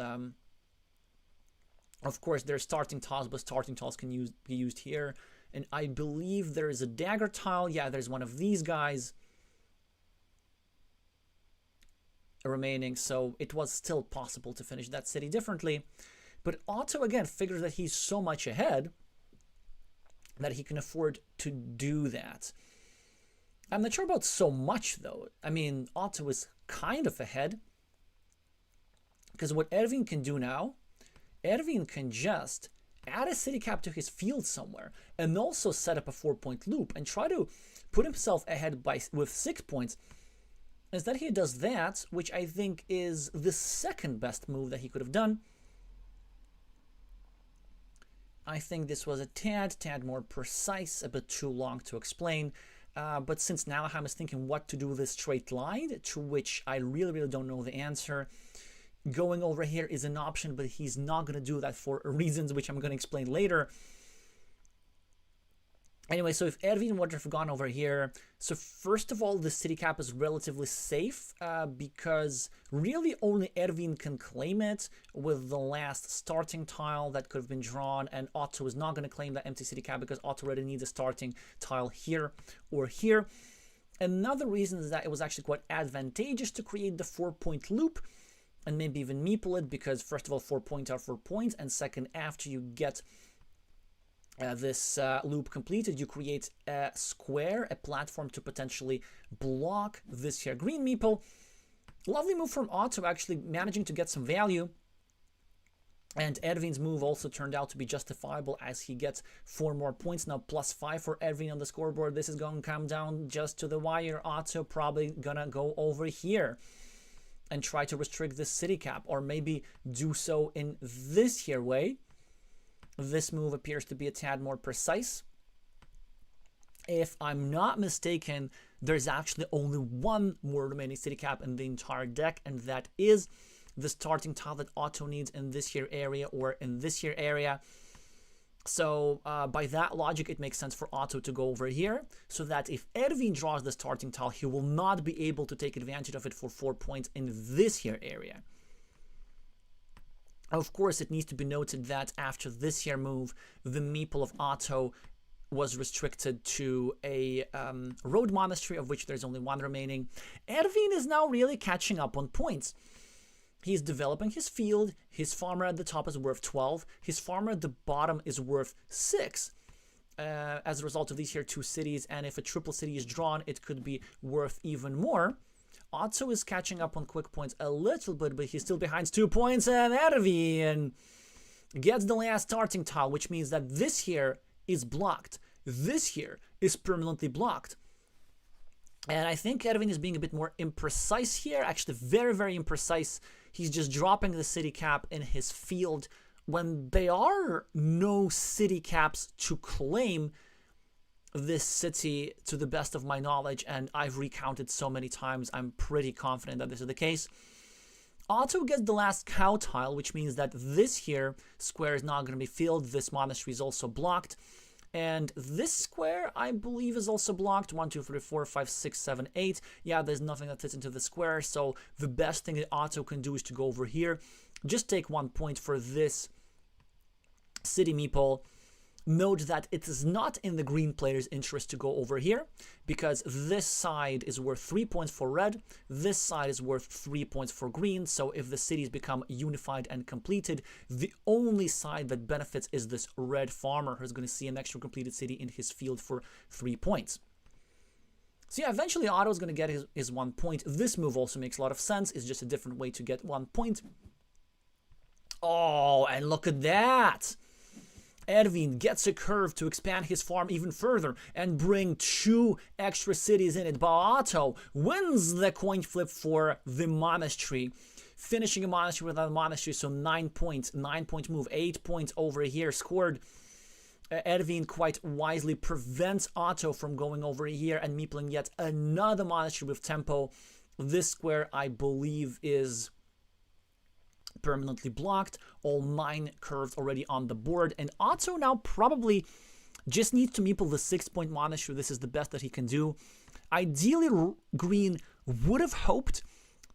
Of course, there's starting tiles, but starting tiles can be used here. And I believe there is a dagger tile. Yeah, there's one of these guys remaining. So it was still possible to finish that city differently. But Otto, again, figures that he's so much ahead that he can afford to do that. I'm not sure about so much, though. I mean, Otto is kind of ahead, because what Ervin can do now, Ervin can just add a city cap to his field somewhere and also set up a 4-point loop and try to put himself ahead with 6 points. Instead, he does that, which I think is the second best move that he could have done. I think this was a tad more precise, a bit too long to explain. But since Nalaham is thinking what to do with this straight line, to which I really don't know the answer, going over here is an option, but he's not going to do that for reasons which I'm going to explain later. Anyway, so if Ervin would have gone over here, so first of all, the city cap is relatively safe, because really only Ervin can claim it with the last starting tile that could have been drawn, and Otto is not going to claim that empty city cap because Otto already needs a starting tile here or here. Another reason is that it was actually quite advantageous to create the 4-point loop and maybe even meeple it, because first of all, 4 points are 4 points, and second, after you get this loop completed, you create a square, a platform to potentially block this here green meeple. Lovely move from Otto, actually managing to get some value. And Ervin's move also turned out to be justifiable, as he gets 4 more points. Now +5 for Ervin on the scoreboard. This is going to come down just to the wire. Otto probably gonna go over here and try to restrict this city cap, or maybe do so in this here way. This move appears to be a tad more precise. If I'm not mistaken, there's actually only one more remaining city cap in the entire deck, and that is the starting tile that Otto needs in this here area or in this here area. So by that logic, it makes sense for Otto to go over here, so that if Ervin draws the starting tile, he will not be able to take advantage of it for 4 points in this here area. Of course, it needs to be noted that after this here move, the meeple of Otto was restricted to a road monastery, of which there's only 1 remaining. Ervin is now really catching up on points. He's developing his field. His farmer at the top is worth 12. His farmer at the bottom is worth 6. As a result of these here 2 cities, and if a triple city is drawn, it could be worth even more. Otto is catching up on quick points a little bit, but he's still behind 2 points, and Ervin gets the last starting tile, which means that this here is blocked. This here is permanently blocked. And I think Ervin is being a bit more imprecise here, actually very, very imprecise. He's just dropping the city cap in his field when there are no city caps to claim this city, to the best of my knowledge, and I've recounted so many times, I'm pretty confident that this is the case. Otto gets the last cow tile, which means that this here square is not going to be filled. This monastery is also blocked. And this square, I believe, is also blocked. 1, 2, 3, 4, 5, 6, 7, 8. Yeah, there's nothing that fits into the square. So the best thing that Otto can do is to go over here. Just take 1 point for this city meeple. Note that it is not in the green player's interest to go over here, because this side is worth 3 points for red, this side is worth 3 points for green, so if the cities become unified and completed, the only side that benefits is this red farmer, who's going to see an extra completed city in his field for 3 points. So yeah, eventually Otto is going to get his 1 point. This move also makes a lot of sense, it's just a different way to get 1 point. Oh, and look at that! Ervin gets a curve to expand his farm even further and bring 2 extra cities in it. But Otto wins the coin flip for the monastery, finishing a monastery without a monastery. So 9 points, 9-point move, 8 points over here scored. Ervin quite wisely prevents Otto from going over here and meepling yet another monastery with tempo. This square, I believe, is permanently blocked. All 9 curves already on the board, and Otto now probably just needs to meeple the 6-point monastery. This is the best that he can do. Ideally, green would have hoped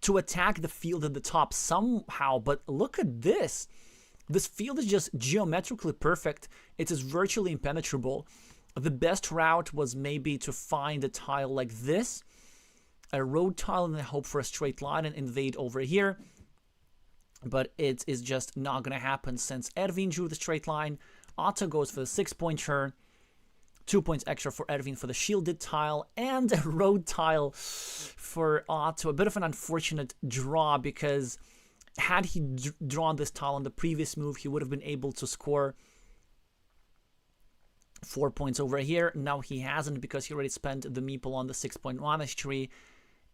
to attack the field at the top somehow, but look at this. This field is just geometrically perfect. It is virtually impenetrable. The best route was maybe to find a tile like this, a road tile, and then hope for a straight line and invade over here. But it is just not going to happen since Ervin drew the straight line. Otto goes for the 6-pointer. 2 points extra for Ervin for the shielded tile. And a road tile for Otto. A bit of an unfortunate draw, because had he drawn this tile on the previous move, he would have been able to score 4 points over here. Now he hasn't, because he already spent the meeple on the 6-point monastery.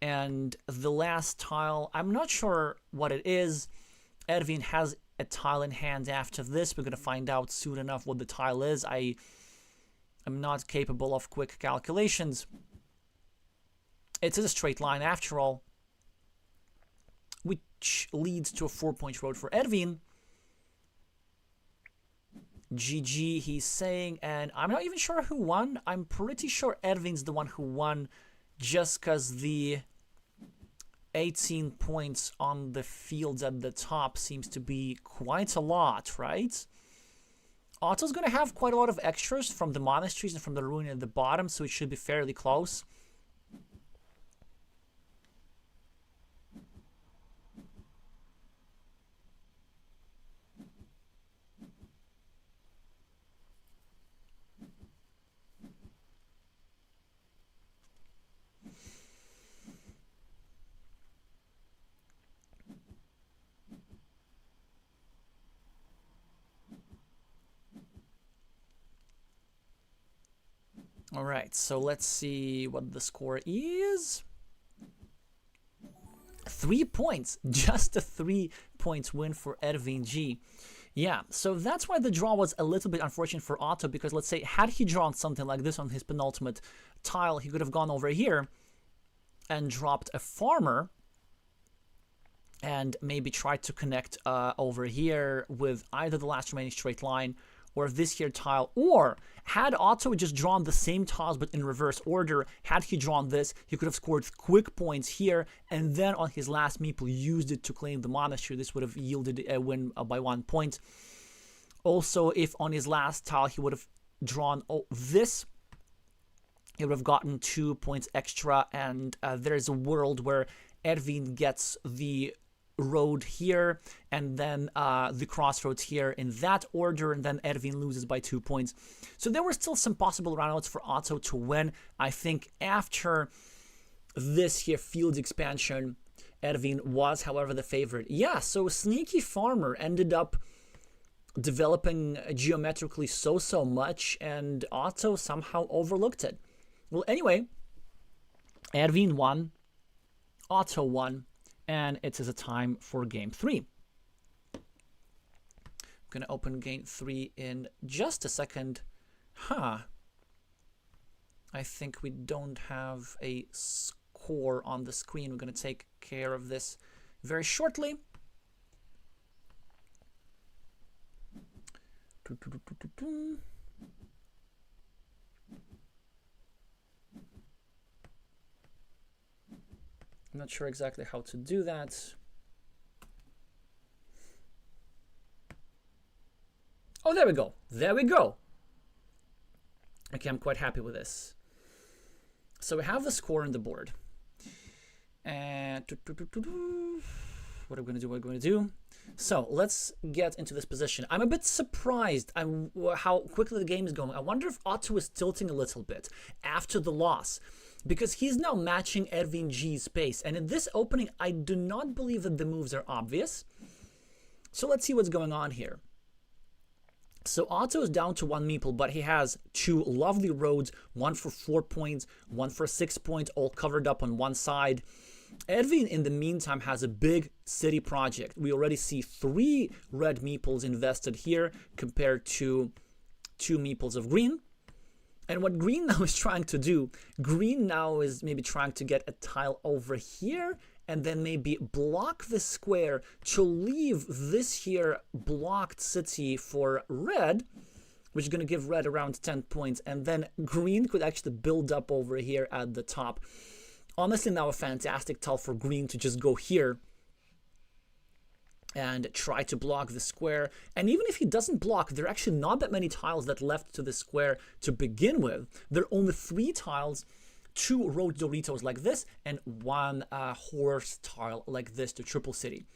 And the last tile, I'm not sure what it is. Ervin has a tile in hand after this. We're going to find out soon enough what the tile is. I am not capable of quick calculations. It is a straight line after all, which leads to a 4-point road for Ervin. GG, he's saying, and I'm not even sure who won. I'm pretty sure Ervin's the one who won, just because the 18 points on the fields at the top seems to be quite a lot, right? Otto's going to have quite a lot of extras from the monasteries and from the ruin at the bottom, so it should be fairly close. All right, so let's see what the score is. 3 points, just a 3 points win for Ervin G. Yeah, so that's why the draw was a little bit unfortunate for Otto, because let's say had he drawn something like this on his penultimate tile, he could have gone over here and dropped a farmer and maybe tried to connect over here with either the last remaining straight line or this here tile, or had Otto just drawn the same tiles but in reverse order, had he drawn this, he could have scored quick points here, and then on his last meeple used it to claim the monastery. This would have yielded a win by 1 point. Also, if on his last tile he would have drawn this, he would have gotten 2 points extra, and there's a world where Ervin gets the road here and then the crossroads here in that order, and then Ervin loses by 2 points. So there were still some possible runouts for Otto to win. I think after this here field expansion, Ervin was, however, the favorite. Yeah, so Sneaky Farmer ended up developing geometrically so much, and Otto somehow overlooked it. Well, anyway, Ervin won, Otto won, and it is a time for game 3. I'm going to open game 3 in just a second. I think we don't have a score on the screen. We're going to take care of this very shortly. I'm not sure exactly how to do that. Oh, there we go. There we go. Okay, I'm quite happy with this. So we have the score on the board. And what are we going to do? What are we going to do? So let's get into this position. I'm a bit surprised how quickly the game is going. I wonder if Otto is tilting a little bit after the loss, because he's now matching Ervin G's pace. And in this opening, I do not believe that the moves are obvious. So let's see what's going on here. So Otto is down to 1 meeple, but he has 2 lovely roads, one for 4 points, one for 6 points, all covered up on one side. Ervin, in the meantime, has a big city project. We already see 3 red meeples invested here compared to 2 meeples of green. And what green now is trying to do, green now is maybe trying to get a tile over here and then maybe block the square to leave this here blocked city for red, which is going to give red around 10 points. And then green could actually build up over here at the top. Honestly, now a fantastic tile for green to just go here and try to block the square. And even if he doesn't block, there are actually not that many tiles that left to the square to begin with. There are only 3 tiles, 2 road Doritos like this, and 1 horse tile like this to Triple City.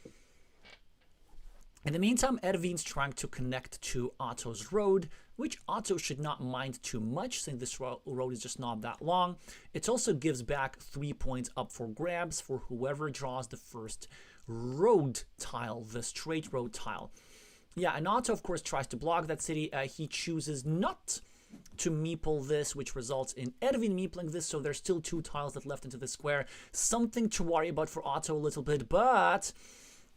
In the meantime, Ervin's trying to connect to Otto's road, which Otto should not mind too much, since this road is just not that long. It also gives back 3 points up for grabs for whoever draws the first road tile, the straight road tile. Yeah, and Otto, of course, tries to block that city. He chooses not to meeple this, which results in Ervin meepling this, so there's still 2 tiles that left into the square. Something to worry about for Otto a little bit, but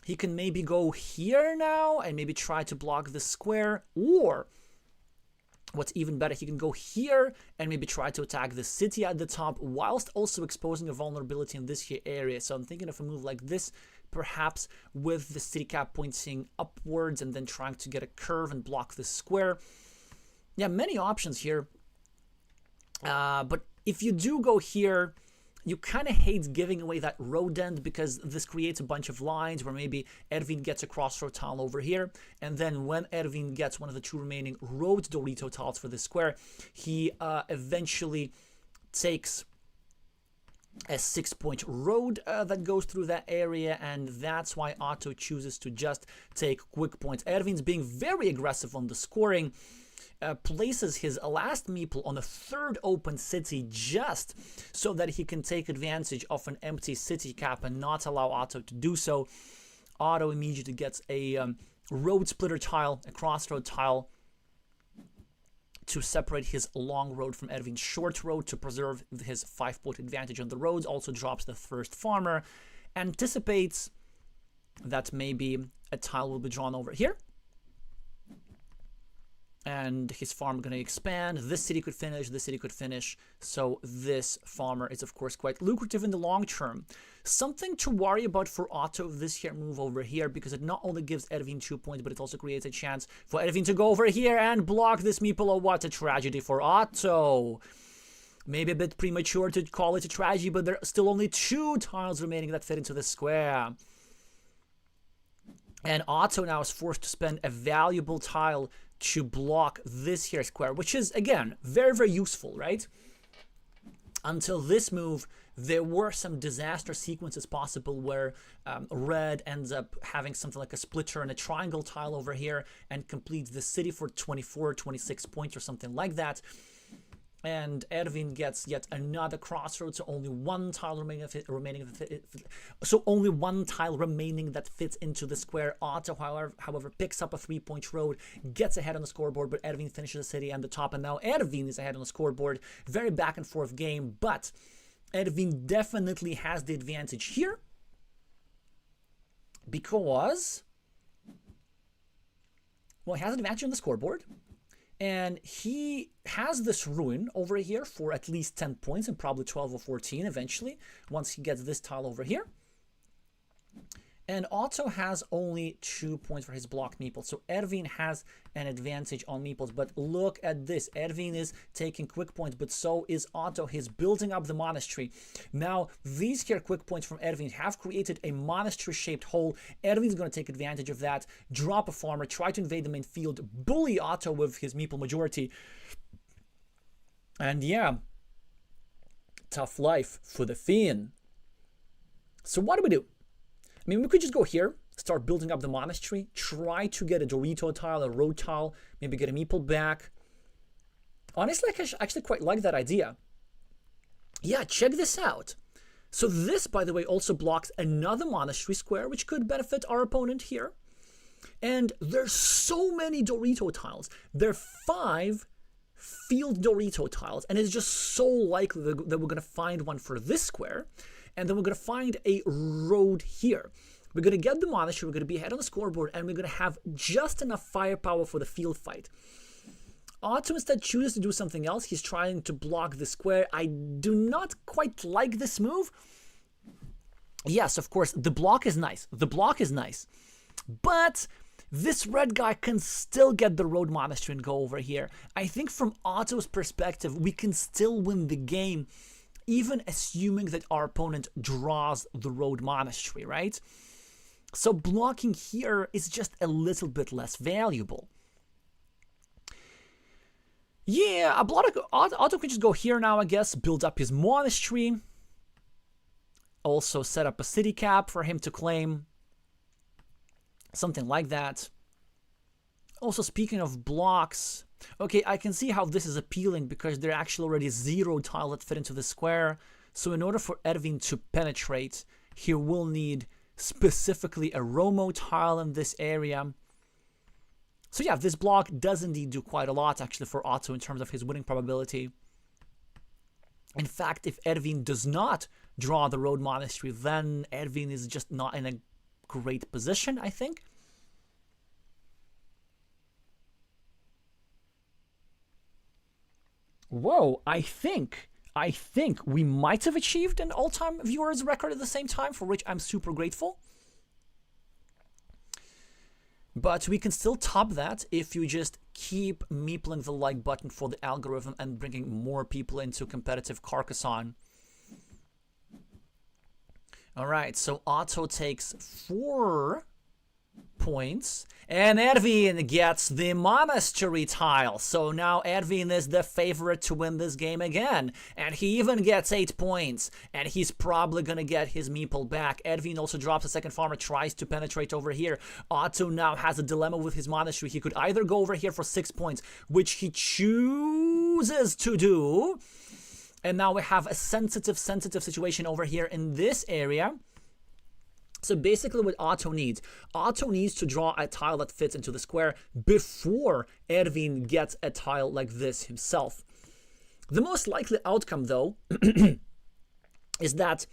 he can maybe go here now and maybe try to block the square, or what's even better, he can go here and maybe try to attack the city at the top whilst also exposing a vulnerability in this here area. So I'm thinking of a move like this, perhaps with the city cap pointing upwards and then trying to get a curve and block the square. Yeah, many options here. But if you do go here, you kind of hate giving away that road end, because this creates a bunch of lines where maybe Ervin gets a crossroad tile over here, and then when Ervin gets one of the 2 remaining road Dorito tiles for the square, he eventually takes a 6-point road that goes through that area, and that's why Otto chooses to just take quick points. Ervin's being very aggressive on the scoring, places his last meeple on a 3rd open city just so that he can take advantage of an empty city cap and not allow Otto to do so. Otto immediately gets a road splitter tile, a crossroad tile, to separate his long road from Ervin's short road to preserve his 5-point advantage on the roads. Also drops the first farmer, anticipates that maybe a tile will be drawn over here, and his farm going to expand. This city could finish, this city could finish. So this farmer is, of course, quite lucrative in the long term. Something to worry about for Otto, this here move over here, because it not only gives Ervin 2 points, but it also creates a chance for Ervin to go over here and block this meeple. Oh, what a tragedy for Otto. Maybe a bit premature to call it a tragedy, but there are still only 2 tiles remaining that fit into the square. And Otto now is forced to spend a valuable tile to block this here square, which is, again, very, very useful, right? Until this move, there were some disaster sequences possible where red ends up having something like a splitter and a triangle tile over here and completes the city for 24, 26 points or something like that. And Ervin gets yet another crossroads, so only one tile remaining so only one tile remaining that fits into the square. Otto, however, picks up a 3-point road, gets ahead on the scoreboard, but Ervin finishes the city and the top, and now Ervin is ahead on the scoreboard. Very back and forth game, but Ervin definitely has the advantage here because, well, he has an advantage on the scoreboard. And he has this ruin over here for at least 10 points and probably 12 or 14 eventually, once he gets this tile over here. And Otto has only 2 points for his blocked meeples. So Ervin has an advantage on meeples. But look at this. Ervin is taking quick points, but so is Otto. He's building up the monastery. Now, these here quick points from Ervin have created a monastery-shaped hole. Ervin's going to take advantage of that, drop a farmer, try to invade the main field, bully Otto with his meeple majority. And yeah, tough life for the Finn. So what do? I mean, we could just go here, start building up the monastery, try to get a Dorito tile, a road tile, maybe get a meeple back. Honestly, I actually quite like that idea. Yeah, check this out. So this, by the way, also blocks another monastery square, which could benefit our opponent here. And there's so many Dorito tiles. There are 5 field Dorito tiles, and it's just so likely that we're going to find one for this square. And then we're going to find a road here. We're going to get the monastery, we're going to be ahead on the scoreboard, and we're going to have just enough firepower for the field fight. Otto instead chooses to do something else. He's trying to block the square. I do not quite like this move. Yes, of course, the block is nice. The block is nice. But this red guy can still get the road monastery and go over here. I think from Otto's perspective, we can still win the game, even assuming that our opponent draws the road monastery, right? So blocking here is just a little bit less valuable. Yeah, Otto can just go here now, I guess, build up his monastery. Also set up a city cap for him to claim. Something like that. Also, speaking of blocks, okay, I can see how this is appealing because there are actually already 0 tiles that fit into the square. So in order for Ervin to penetrate, he will need specifically a Romo tile in this area. So yeah, this block does indeed do quite a lot actually for Otto in terms of his winning probability. In fact, if Ervin does not draw the road monastery, then Ervin is just not in a great position, I think. Whoa, I think we might have achieved an all-time viewers record at the same time, for which I'm super grateful. But we can still top that if you just keep meepling the like button for the algorithm and bringing more people into competitive Carcassonne. Alright, so Otto takes 4 points, and Ervin gets the monastery tile. So now Ervin is the favorite to win this game again, and he even gets 8 points, and he's probably gonna get his meeple back. Ervin also drops a second farmer, tries to penetrate over here. Otto now has a dilemma with his monastery. He could either go over here for 6 points, which he chooses to do, and now we have a sensitive situation over here in this area. So basically what Otto needs to draw a tile that fits into the square before Ervin gets a tile like this himself. The most likely outcome, though, is that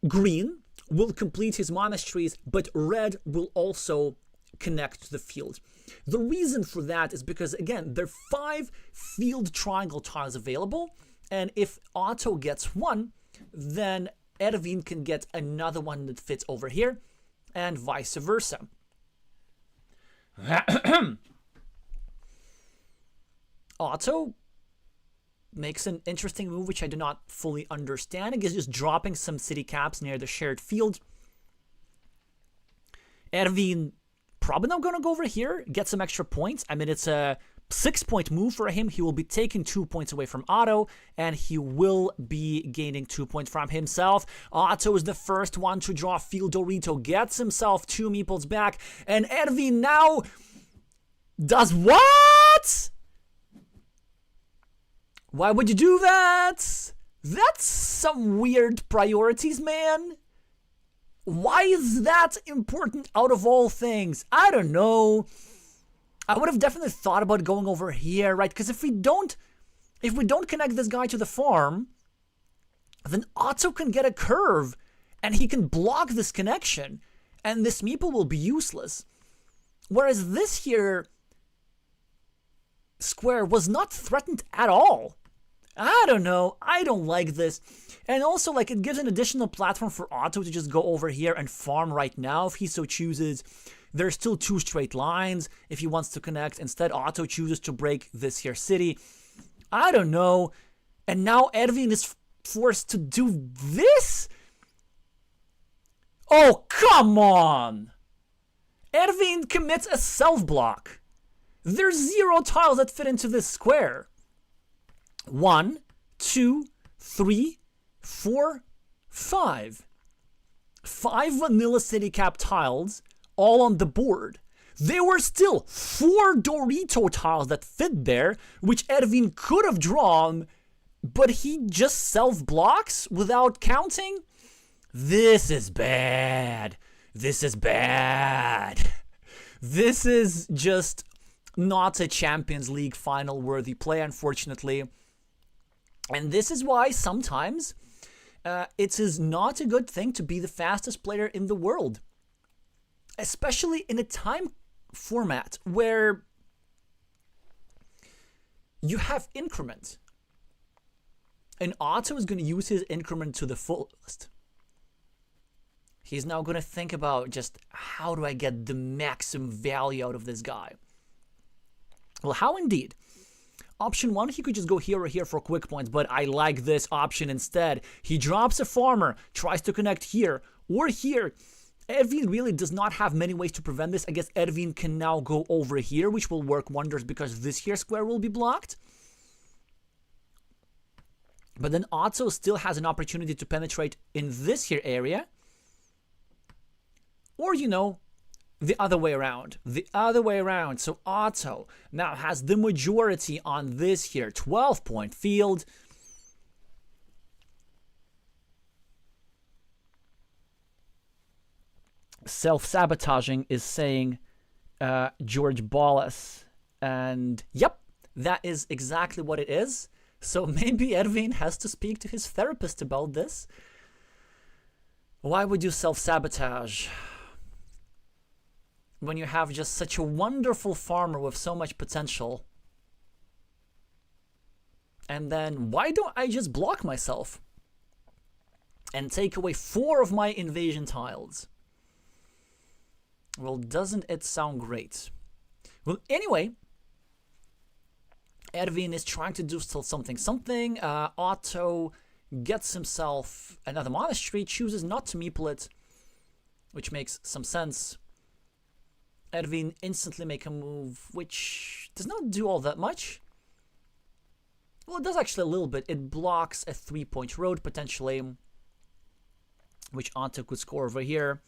green will complete his monasteries, but red will also connect to the field. The reason for that is because, again, there are 5 field triangle tiles available, and if Otto gets one, then Ervin can get another one that fits over here, and vice versa. Otto makes an interesting move, which I do not fully understand. I guess just dropping some city caps near the shared field. Ervin probably not going to go over here, get some extra points. I mean, it's a 6-point move for him. He will be taking 2 points away from Otto, and he will be gaining 2 points from himself. Otto is the first one to draw field Dorito, gets himself 2 meeples back, and Ervin now does what? Why would you do that? That's some weird priorities, man. Why is that important out of all things? I don't know. I would have definitely thought about going over here, right? Because if we don't connect this guy to the farm, then Otto can get a curve and he can block this connection and this meeple will be useless. Whereas this here square was not threatened at all. I don't know. I don't like this. And also, like, it gives an additional platform for Otto to just go over here and farm right now if he so chooses. There's still 2 straight lines if he wants to connect. Instead, Otto chooses to break this here city. I don't know. And now Ervin is forced to do this? Oh, come on! Ervin commits a self-block. There's 0 tiles that fit into this square. 1, 2, 3, 4, 5. 5 vanilla city cap tiles all on the board. There were still 4 Dorito tiles that fit there, which Ervin could have drawn, but he just self-blocks without counting? This is bad. This is bad. This is just not a Champions League final worthy play, unfortunately. And this is why sometimes it is not a good thing to be the fastest player in the world. Especially in a time format where you have increment. And Otto is going to use his increment to the fullest. He's now going to think about just how do I get the maximum value out of this guy. Well, how indeed? Option 1, he could just go here or here for quick points, but I like this option instead. He drops a farmer, tries to connect here or here. Ervin really does not have many ways to prevent this. I guess Ervin can now go over here, which will work wonders because this here square will be blocked. But then Otto still has an opportunity to penetrate in this here area. Or, you know, the other way around. The other way around. So Otto now has the majority on this here 12-point field. Self-sabotaging is saying George Ballas. And yep, that is exactly what it is. So maybe Ervin has to speak to his therapist about this. Why would you self-sabotage when you have just such a wonderful farmer with so much potential? And then why don't I just block myself and take away 4 of my invasion tiles? Well, doesn't it sound great? Well, anyway, Ervin is trying to do still something. Otto gets himself another monastery, chooses not to meeple it, which makes some sense. Ervin instantly make a move, which does not do all that much. Well, it does actually a little bit. It blocks a 3-point road, potentially, which Otto could score over here.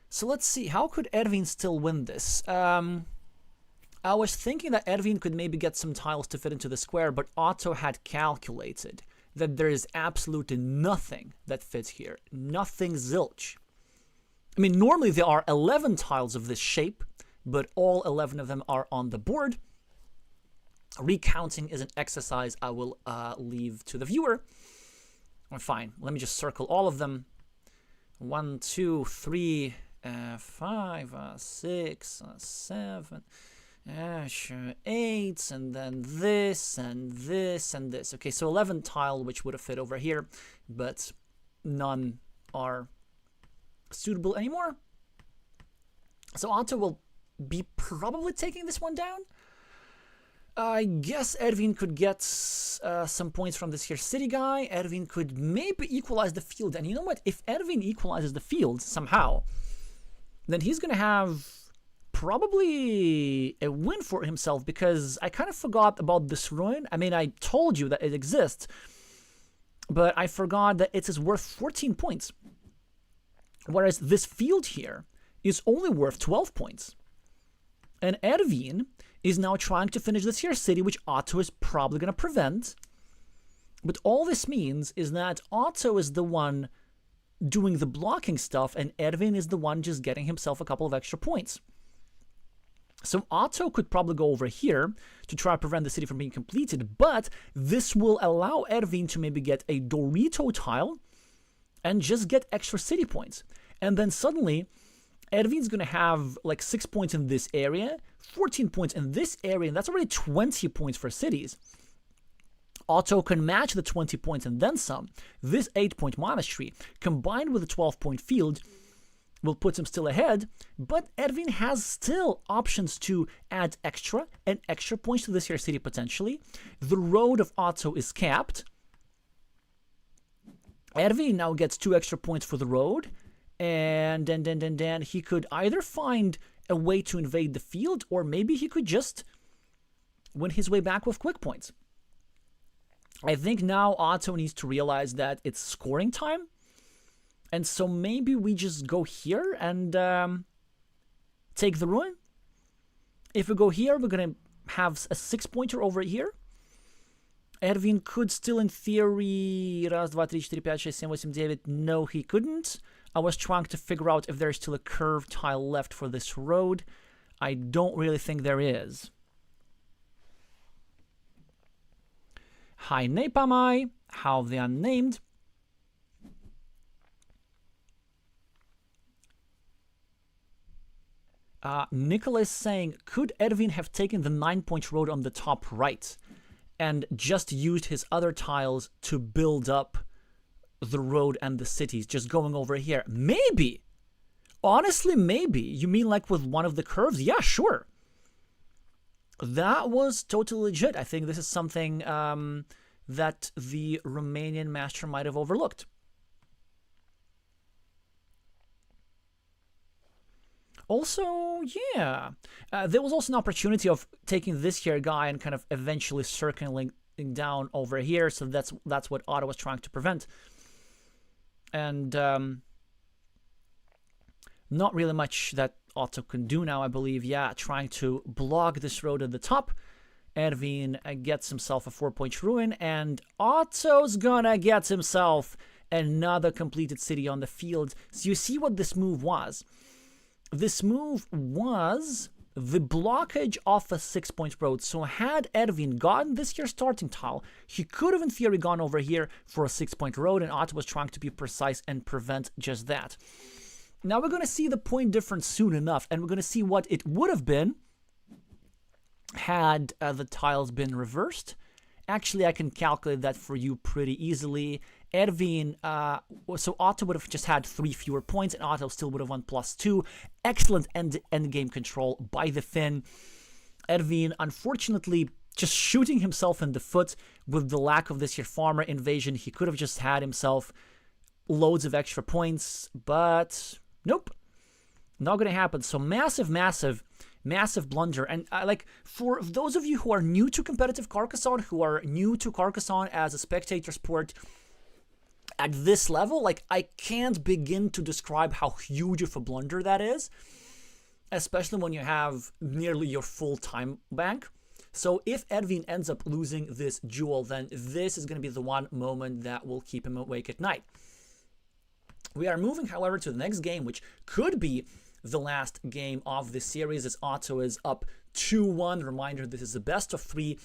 So let's see, how could Ervin still win this? I was thinking that Ervin could maybe get some tiles to fit into the square, but Otto had calculated that there is absolutely nothing that fits here. Nothing zilch. I mean, normally there are 11 tiles of this shape, but all 11 of them are on the board. Recounting is an exercise I will leave to the viewer. Fine, let me just circle all of them. 1, 2, 3, 5, 6, 7, 8, and then this, and this, and this. Okay, so 11 tile, which would have fit over here, but none are suitable anymore. So Otto will be probably taking this one down. I guess Ervin could get some points from this here city guy. Ervin could maybe equalize the field. And you know what? If Ervin equalizes the field somehow, then he's going to have probably a win for himself, because I kind of forgot about this ruin. I mean, I told you that it exists, but I forgot that it is worth 14 points. Whereas this field here is only worth 12 points. And Ervin is now trying to finish this here city, which Otto is probably going to prevent. But all this means is that Otto is the one doing the blocking stuff, and Ervin is the one just getting himself a couple of extra points. So Otto could probably go over here to try to prevent the city from being completed, but this will allow Ervin to maybe get a Dorito tile and just get extra city points. And then suddenly, Ervin's going to have like 6 points in this area, 14 points in this area, and that's already 20 points for cities. Otto can match the 20 points and then some. This 8-point monastery, combined with a 12-point field, will put him still ahead, but Ervin has still options to add extra and extra points to this here city potentially. The road of Otto is capped. Ervin now gets 2 extra points for the road, and then he could either find a way to invade the field, or maybe he could just win his way back with quick points. I think now Otto needs to realize that it's scoring time, and so maybe we just go here and take the ruin. If we go here, we're going to have a 6-pointer over here. Ervin could still, in theory, 1, 2, 3, 4, 5, 6, 7, 8, 9. No, he couldn't. I was trying to figure out if there's still a curved tile left for this road. I don't really think there is. Hi, Nepamai. How they are named. Nicholas saying, could Ervin have taken the 9-point road on the top right and just used his other tiles to build up the road and the cities, just going over here? Maybe. Honestly, maybe. You mean like with one of the curves? Yeah, sure. That was totally legit. I think this is something that the Romanian master might have overlooked. Also, yeah, there was also an opportunity of taking this here guy and kind of eventually circling down over here. So that's what Otto was trying to prevent. And not really much that Otto can do now, I believe. Yeah, trying to block this road at the top. Ervin gets himself a 4-point ruin, and Otto's gonna get himself another completed city on the field. So you see what this move was. This move was the blockage of a 6-point road. So had Ervin gotten this here starting tile, he could have in theory gone over here for a 6-point road, and Otto was trying to be precise and prevent just that. Now we're going to see the point difference soon enough, and we're going to see what it would have been had the tiles been reversed. Actually, I can calculate that for you pretty easily. Ervin, so Otto would have just had 3 fewer points, and Otto still would have won +2. Excellent end game control by the Finn. Ervin, unfortunately, just shooting himself in the foot with the lack of this here farmer invasion. He could have just had himself loads of extra points, but nope, not going to happen. So massive blunder. And like, for those of you who are new to competitive Carcassonne, who are new to Carcassonne as a spectator sport at this level, like, I can't begin to describe how huge of a blunder that is, especially when you have nearly your full time bank. So if Ervin ends up losing this duel, then this is going to be the one moment that will keep him awake at night. We are moving, however, to the next game, which could be the last game of this series, as Otto is up 2-1. Reminder, this is the best of 3.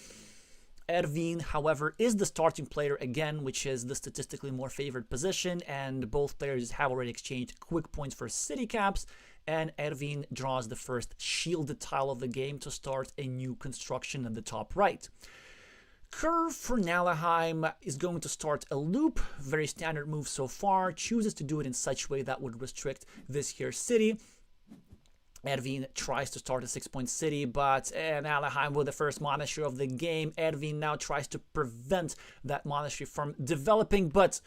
Ervin, however, is the starting player again, which is the statistically more favored position, and both players have already exchanged quick points for city caps, and Ervin draws the first shielded tile of the game to start a new construction at the top right. Curve for Nalaheim is going to start a loop, very standard move so far, chooses to do it in such a way that would restrict this here city. Ervin tries to start a 6-point city, but Nalaheim with the first monastery of the game. Ervin now tries to prevent that monastery from developing, but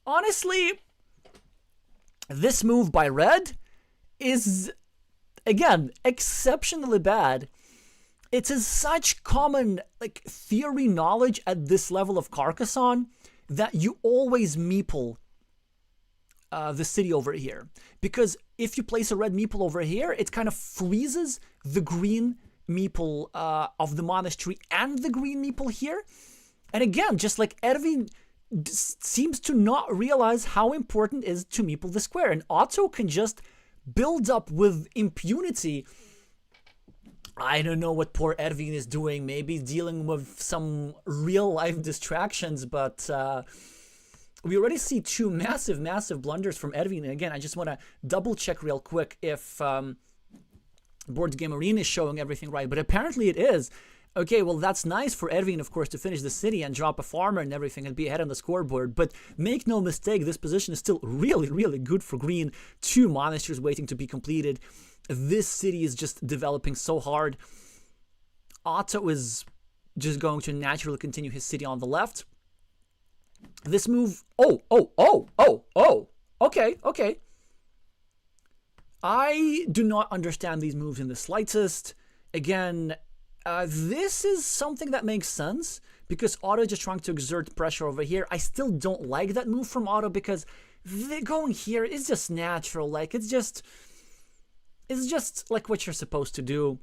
honestly, this move by Red is, again, exceptionally bad. It is such common like theory knowledge at this level of Carcassonne that you always meeple the city over here, because if you place a red meeple over here, it kind of freezes the green meeple of the monastery and the green meeple here, And again, just like Ervin seems to not realize how important it is to meeple the square. And Otto can just build up with impunity. I don't know what poor Ervin is doing. Maybe dealing with some real-life distractions, but we already see two massive blunders from Ervin. And again, I just want to double-check real quick if Board Game Arena is showing everything right, but apparently it is. Okay, well, that's nice for Ervin, of course, to finish the city and drop a farmer and everything and be ahead on the scoreboard. But make no mistake, this position is still really good for green. 2 monasteries waiting to be completed. This city is just developing so hard. Otto is just going to naturally continue his city on the left. This move... Okay. I do not understand these moves in the slightest. Again... this is something that makes sense because Otto is just trying to exert pressure over here. I still don't like that move from Otto because going here is just natural. Like, it's just like what you're supposed to do.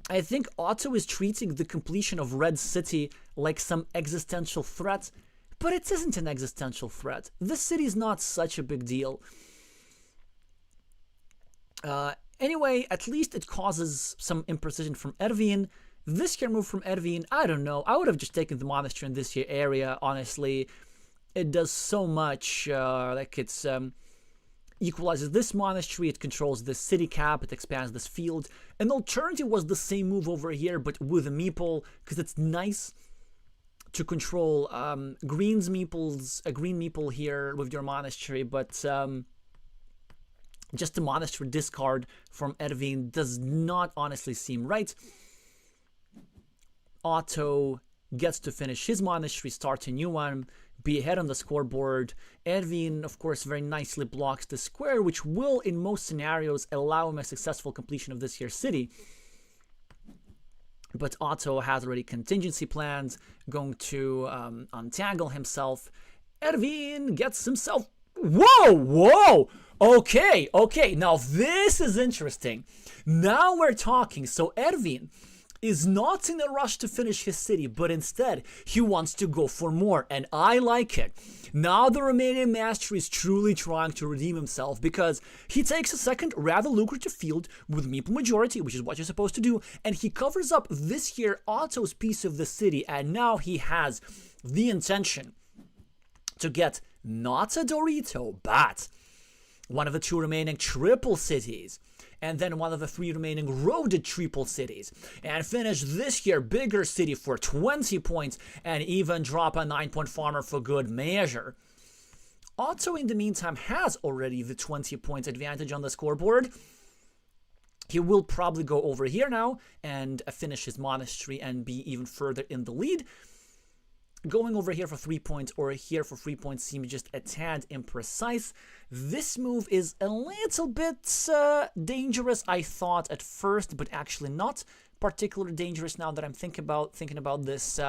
I think Otto is treating the completion of Red City like some existential threat, but it isn't an existential threat. This city is not such a big deal. Anyway, at least it causes some imprecision from Ervin. This here move from Ervin, I don't know. I would have just taken the monastery in this here area, honestly. It does so much. Like, it's equalizes this monastery, it controls this city cap, it expands this field. An alternative was the same move over here, but with a meeple, because it's nice to control green meeple here with your monastery, but... just a monastery discard from Ervin does not honestly seem right. Otto gets to finish his monastery, start a new one, be ahead on the scoreboard. Ervin, of course, very nicely blocks the square, which will, in most scenarios, allow him a successful completion of this here city. But Otto has already contingency plans, going to untangle himself. Ervin gets himself... Whoa! Okay, now this is interesting. Now we're talking. So Ervin is not in a rush to finish his city, but instead he wants to go for more, and I like it. Now the Romanian master is truly trying to redeem himself because he takes a second rather lucrative field with meeple majority, which is what you're supposed to do, and he covers up this here Otto's piece of the city, and now he has the intention to get not a Dorito, but one of the 2 remaining triple cities, and then one of the 3 remaining roaded triple cities, and finish this here bigger city for 20 points, and even drop a 9-point farmer for good measure. Otto, in the meantime, has already the 20-point advantage on the scoreboard. He will probably go over here now and finish his monastery and be even further in the lead. Going over here for 3 points or here for 3 points seems just a tad imprecise. This move is a little bit dangerous, I thought at first, but actually not particularly dangerous now that I'm thinking about this.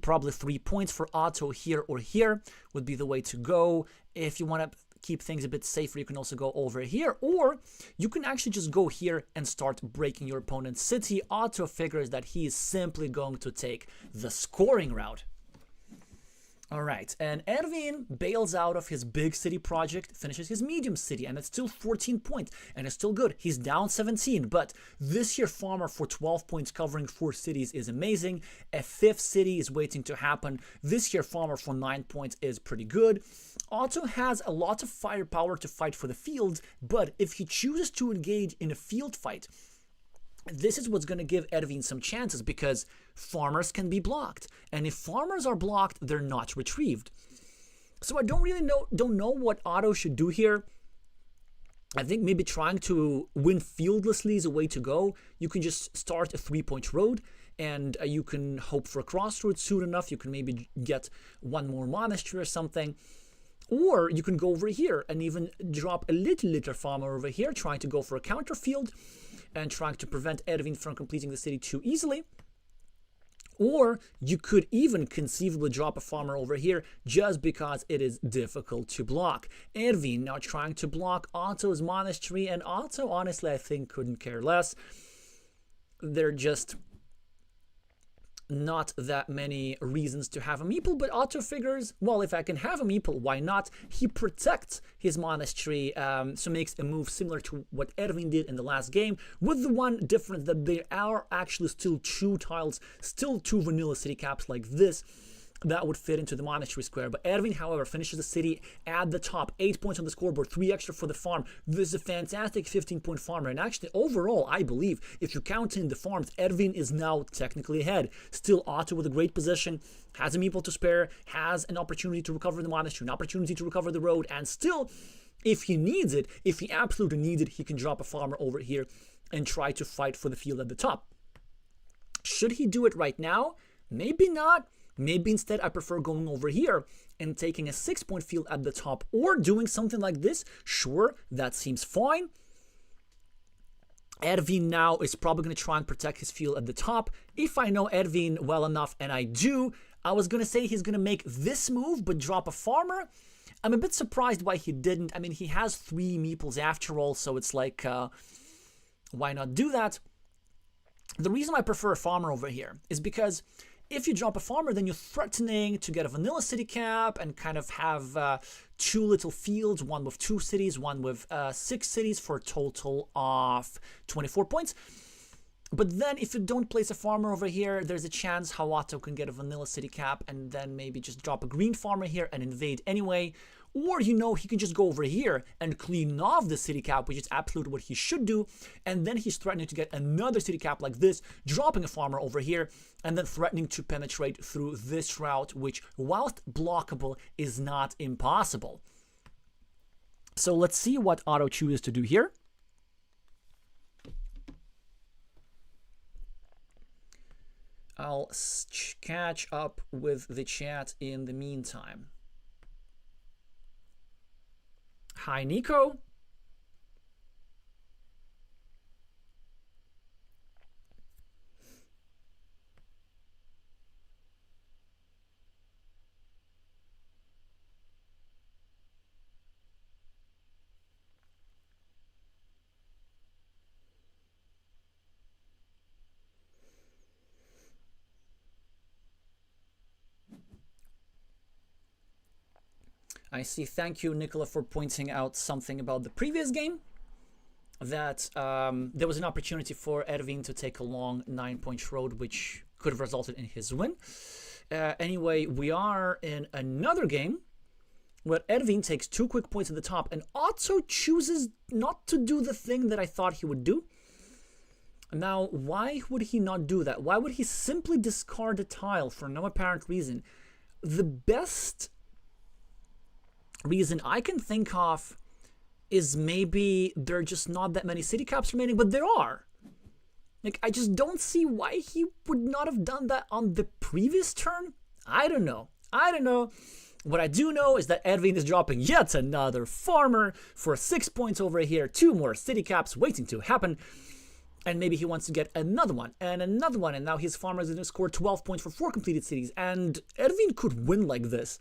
Probably 3 points for Otto here or here would be the way to go. If you want to keep things a bit safer, you can also go over here, or you can actually just go here and start breaking your opponent's city. Otto figures that he is simply going to take the scoring route. Alright, and Ervin bails out of his big city project, finishes his medium city, and it's still 14 points, and it's still good. He's down 17, but this here farmer for 12 points covering 4 cities is amazing. A 5th city is waiting to happen. This here farmer for 9 points is pretty good. Otto has a lot of firepower to fight for the field, but if he chooses to engage in a field fight, this is what's going to give Ervin some chances, because farmers can be blocked, and if farmers are blocked, they're not retrieved. So I don't know what Otto should do here. I think maybe trying to win fieldlessly is a way to go. You can just start a 3-point road, and you can hope for a crossroads soon enough. You can maybe get one more monastery or something. Or you can go over here and even drop a little farmer over here, trying to go for a counter field and trying to prevent Ervin from completing the city too easily. Or you could even conceivably drop a farmer over here just because it is difficult to block. Ervin now trying to block Otto's monastery, and Otto, honestly, I think couldn't care less. They're just not that many reasons to have a meeple, but Otto figures, well, if I can have a meeple, why not? He protects his monastery, so makes a move similar to what Ervin did in the last game, with the one difference that there are actually still 2 tiles, still 2 vanilla city caps like this, that would fit into the monastery square. But Ervin, however, finishes the city at the top. 8 points on the scoreboard, 3 extra for the farm. This is a fantastic 15-point farmer. And actually, overall, I believe, if you count in the farms, Ervin is now technically ahead. Still, Otto with a great position, has a meeple to spare, has an opportunity to recover the monastery, an opportunity to recover the road, and still, if he needs it, if he absolutely needs it, he can drop a farmer over here and try to fight for the field at the top. Should he do it right now? Maybe not. Maybe instead I prefer going over here and taking a 6-point field at the top, or doing something like this. Sure, that seems fine. Ervin now is probably going to try and protect his field at the top. If I know Ervin well enough, and I do, I was going to say he's going to make this move but drop a farmer. I'm a bit surprised why he didn't. I mean, he has 3 meeples after all, so it's like, why not do that? The reason I prefer a farmer over here is because if you drop a farmer, then you're threatening to get a vanilla city cap and kind of have 2 little fields, one with 2 cities, one with 6 cities, for a total of 24 points. But then if you don't place a farmer over here, there's a chance how Otto can get a vanilla city cap and then maybe just drop a green farmer here and invade anyway. Or, you know, he can just go over here and clean off the city cap, which is absolutely what he should do. And then he's threatening to get another city cap like this, dropping a farmer over here, and then threatening to penetrate through this route, which, whilst blockable, is not impossible. So let's see what Otto chooses to do here. I'll catch up with the chat in the meantime. Hi, Nico. I see. Thank you, Nicola, for pointing out something about the previous game. That there was an opportunity for Ervin to take a long 9-point road, which could have resulted in his win. Anyway, we are in another game where Ervin takes 2 quick points at the top, and Otto chooses not to do the thing that I thought he would do. Now, why would he not do that? Why would he simply discard a tile for no apparent reason? The best reason I can think of is maybe there are just not that many city caps remaining, but there are. Like, I just don't see why he would not have done that on the previous turn. I don't know. What I do know is that Ervin is dropping yet another farmer for 6 points over here, 2 more city caps waiting to happen. And maybe he wants to get another one, and now his farmer is going to score 12 points for 4 completed cities, and Ervin could win like this.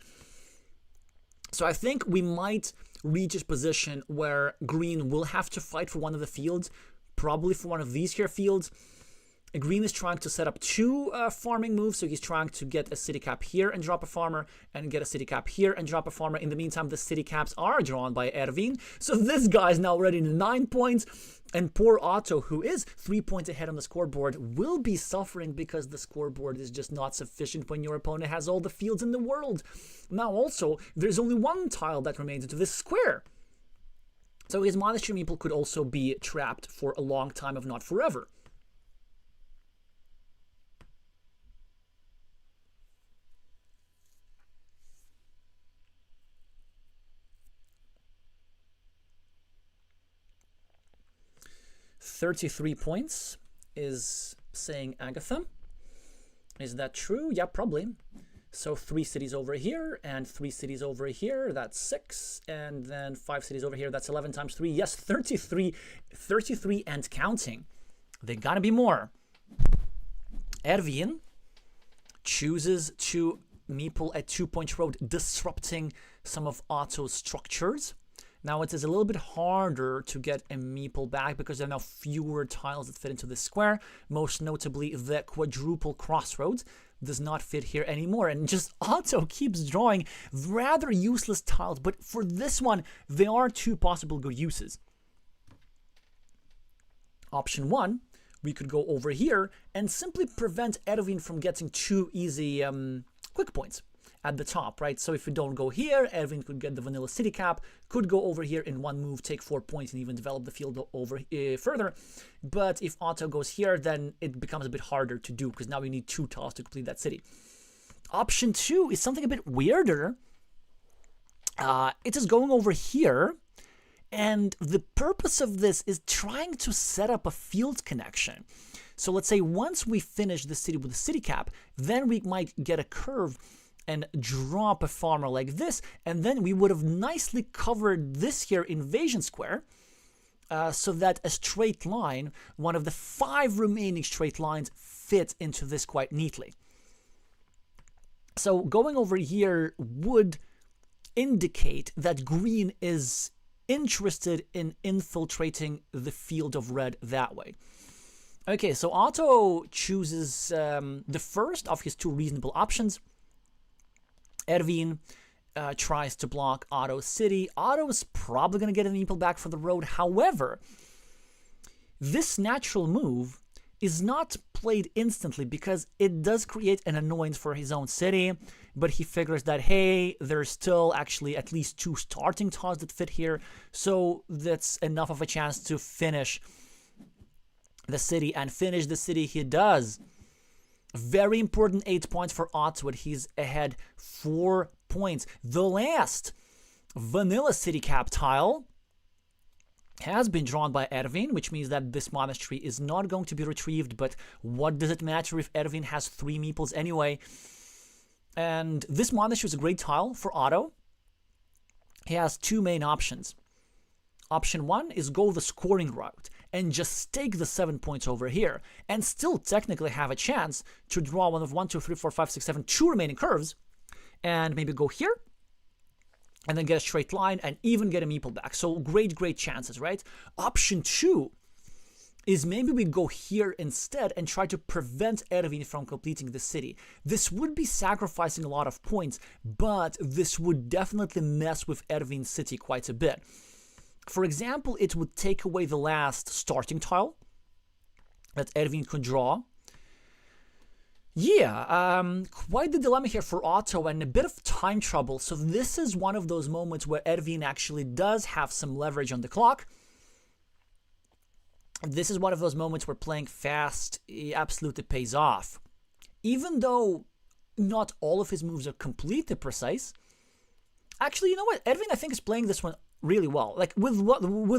So I think we might reach a position where green will have to fight for one of the fields, probably for one of these here fields. Green is trying to set up 2 farming moves, so he's trying to get a city cap here and drop a farmer, and get a city cap here and drop a farmer. In the meantime, the city caps are drawn by Ervin, so this guy is now already 9 points, and poor Otto, who is 3 points ahead on the scoreboard, will be suffering because the scoreboard is just not sufficient when your opponent has all the fields in the world. Now also, there's only 1 tile that remains into this square, so his monastery meeple could also be trapped for a long time, if not forever. "33 points is saying Agatha. Is that true? Yeah, probably. So 3 cities over here and 3 cities over here, that's 6, and then 5 cities over here, that's 11 times 3. Yes, 33 and counting. They gotta be more. Ervin chooses to meeple a 2-point road, disrupting some of Otto's structures. Now it is a little bit harder to get a meeple back because there are now fewer tiles that fit into this square. Most notably, the quadruple crossroads does not fit here anymore. And just Otto keeps drawing rather useless tiles. But for this one, there are two possible good uses. Option one, we could go over here and simply prevent Ervin from getting two easy quick points at the top, right? So if we don't go here, Ervin could get the vanilla city cap, could go over here in one move, take 4 points, and even develop the field over further. But if Otto goes here, then it becomes a bit harder to do, because now we need 2 tiles to complete that city. Option 2 is something a bit weirder. It is going over here, and the purpose of this is trying to set up a field connection. So let's say once we finish the city with the city cap, then we might get a curve and drop a farmer like this, and then we would have nicely covered this here invasion square, so that a straight line, one of the 5 remaining straight lines, fit into this quite neatly. So going over here would indicate that green is interested in infiltrating the field of red that way. Okay, so Otto chooses the first of his 2 reasonable options. Ervin tries to block Otto's city. Otto is probably going to get a meeple back for the road. However, this natural move is not played instantly because it does create an annoyance for his own city, but he figures that, hey, there's still actually at least 2 starting tiles that fit here, so that's enough of a chance to finish the city, and finish the city he does. Very important 8 points for Otto, and he's ahead 4 points. The last vanilla city cap tile has been drawn by Ervin, which means that this monastery is not going to be retrieved, but what does it matter if Ervin has 3 meeples anyway? And this monastery is a great tile for Otto. He has 2 main options. Option 1 is go the scoring route and just stake the 7 points over here, and still technically have a chance to draw one of 1, 2, 3, 4, 5, 6, 7, 2 remaining curves, and maybe go here, and then get a straight line, and even get a meeple back. So great chances, right? Option 2 is maybe we go here instead and try to prevent Ervin from completing the city. This would be sacrificing a lot of points, but this would definitely mess with Ervin's city quite a bit. For example, it would take away the last starting tile that Ervin could draw. Yeah, quite the dilemma here for Otto, and a bit of time trouble. So this is one of those moments where Ervin actually does have some leverage on the clock. This is one of those moments where playing fast absolutely pays off. Even though not all of his moves are completely precise. Actually, you know what? Ervin, I think, is playing this one really well. Like, with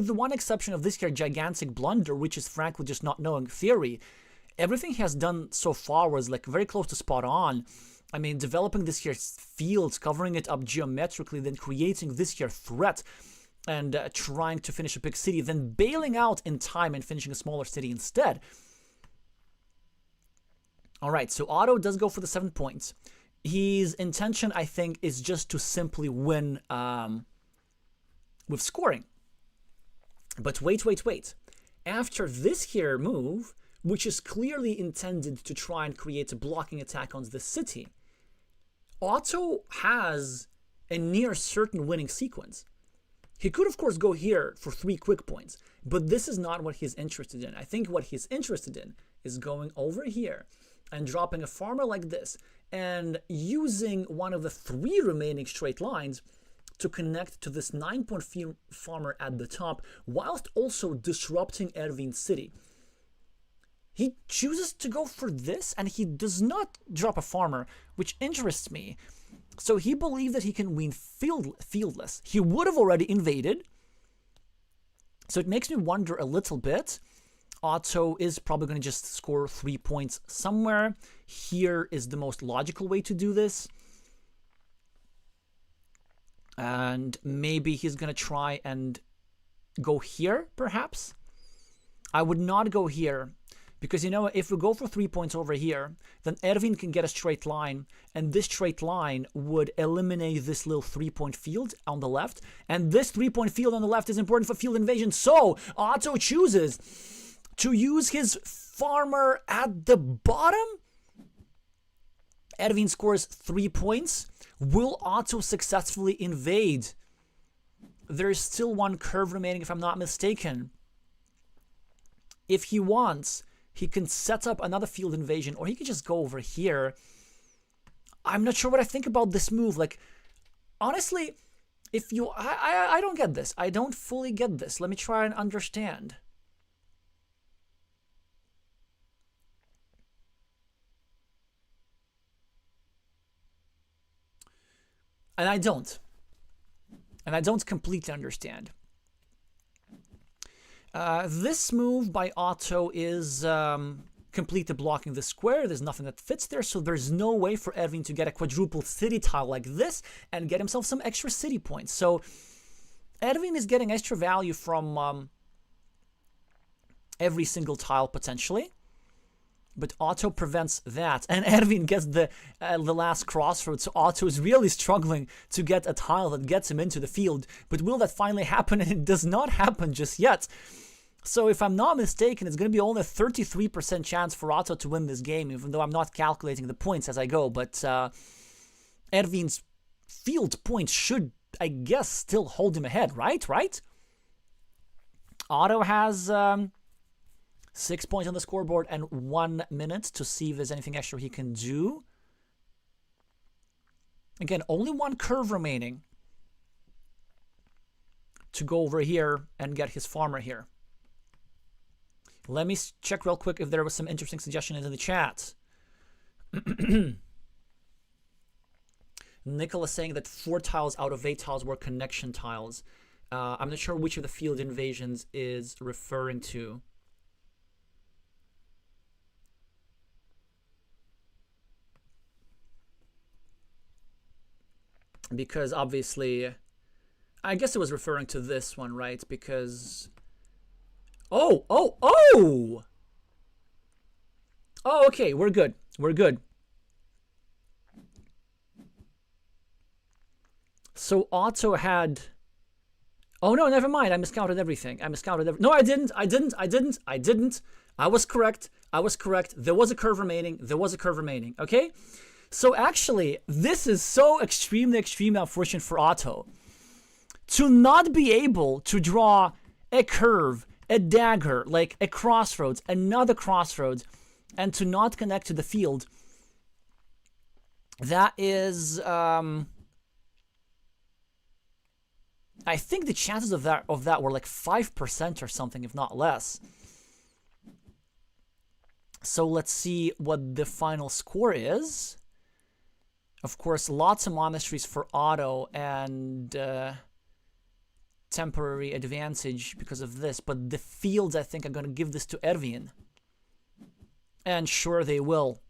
the one exception of this here gigantic blunder, which is frankly just not knowing theory, everything he has done so far was like very close to spot on. I mean, developing this here field, covering it up geometrically, then creating this here threat, and trying to finish a big city, then bailing out in time and finishing a smaller city instead. Alright, so Otto does go for the 7 points. His intention, I think, is just to simply win with scoring. But wait. After this here move, which is clearly intended to try and create a blocking attack on the city, Otto has a near certain winning sequence. He could, of course, go here for 3 quick points, but this is not what he's interested in. I think what he's interested in is going over here and dropping a farmer like this and using one of the 3 remaining straight lines to connect to this 9-point farmer at the top, whilst also disrupting Ervin's city. He chooses to go for this, and he does not drop a farmer, which interests me. So he believed that he can win fieldless. He would have already invaded. So it makes me wonder a little bit. Otto is probably going to just score 3 points somewhere. Here is the most logical way to do this. And maybe he's going to try and go here, perhaps. I would not go here, Because, you know, if we go for 3 points over here, then Ervin can get a straight line, and this straight line would eliminate this little 3-point field on the left, and this 3-point field on the left is important for field invasion, so Otto chooses to use his farmer at the bottom. Ervin scores 3 points. Will Otto successfully invade? There's still one curve remaining, if I'm not mistaken. If he wants, he can set up another field invasion, or he could just go over here. I'm not sure what I think about this move. Like, honestly, if you... I don't get this. I don't fully get this. Let me try and understand. And I don't. And I don't completely understand. This move by Otto is completely blocking the square. There's nothing that fits there, so there's no way for Ervin to get a quadruple city tile like this and get himself some extra city points. So Ervin is getting extra value from every single tile potentially. But Otto prevents that, and Ervin gets the last crossroads. So Otto is really struggling to get a tile that gets him into the field. But will that finally happen? And it does not happen just yet. So if I'm not mistaken, it's going to be only a 33% chance for Otto to win this game, even though I'm not calculating the points as I go. But Ervin's field points should, I guess, still hold him ahead, right? Otto has... 6 points on the scoreboard and 1 minute to see if there's anything extra he can do. Again, only one curve remaining to go over here and get his farmer here. Let me check real quick if there was some interesting suggestions in the chat. Nicholas saying that 4 tiles out of 8 tiles were connection tiles. I'm not sure which of the field invasions is referring to. Because obviously, I guess it was referring to this one, right? Because, oh! Oh, okay, we're good. So Otto had, oh no, never mind. I miscounted everything. No, I didn't. I was correct. There was a curve remaining. Okay. So actually, this is so extremely unfortunate for Otto. To not be able to draw a curve, a dagger, like a crossroads, another crossroads, and to not connect to the field, that is... I think the chances of that were like 5% or something, if not less. So let's see what the final score is. Of course, lots of monasteries for Otto and temporary advantage because of this. But the fields, I think, are going to give this to Ervin. And sure they will.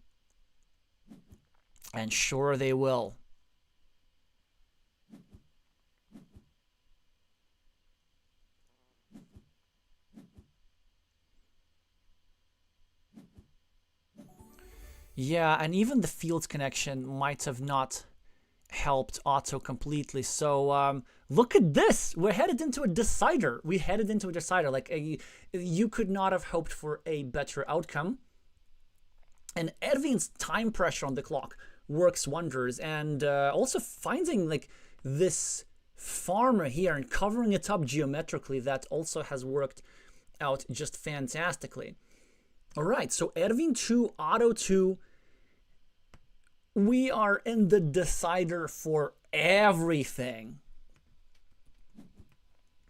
Yeah, and even the fields connection might have not helped Otto completely. So look at this. We're headed into a decider. Like, you could not have hoped for a better outcome. And Ervin's time pressure on the clock works wonders. And also finding like this farmer here and covering it up geometrically, that also has worked out just fantastically. All right, so Ervin 2, Otto 2. We are in the decider for everything.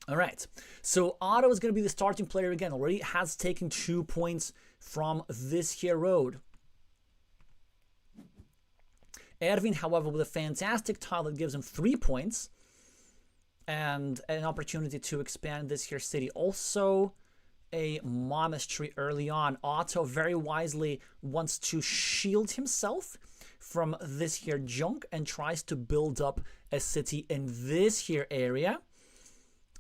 All right, so Otto is going to be the starting player again. Already has taken 2 points from this here road. Ervin, however, with a fantastic tile that gives him 3 points and an opportunity to expand this here city. Also, a monastery early on. Otto very wisely wants to shield himself from this here junk and tries to build up a city in this here area,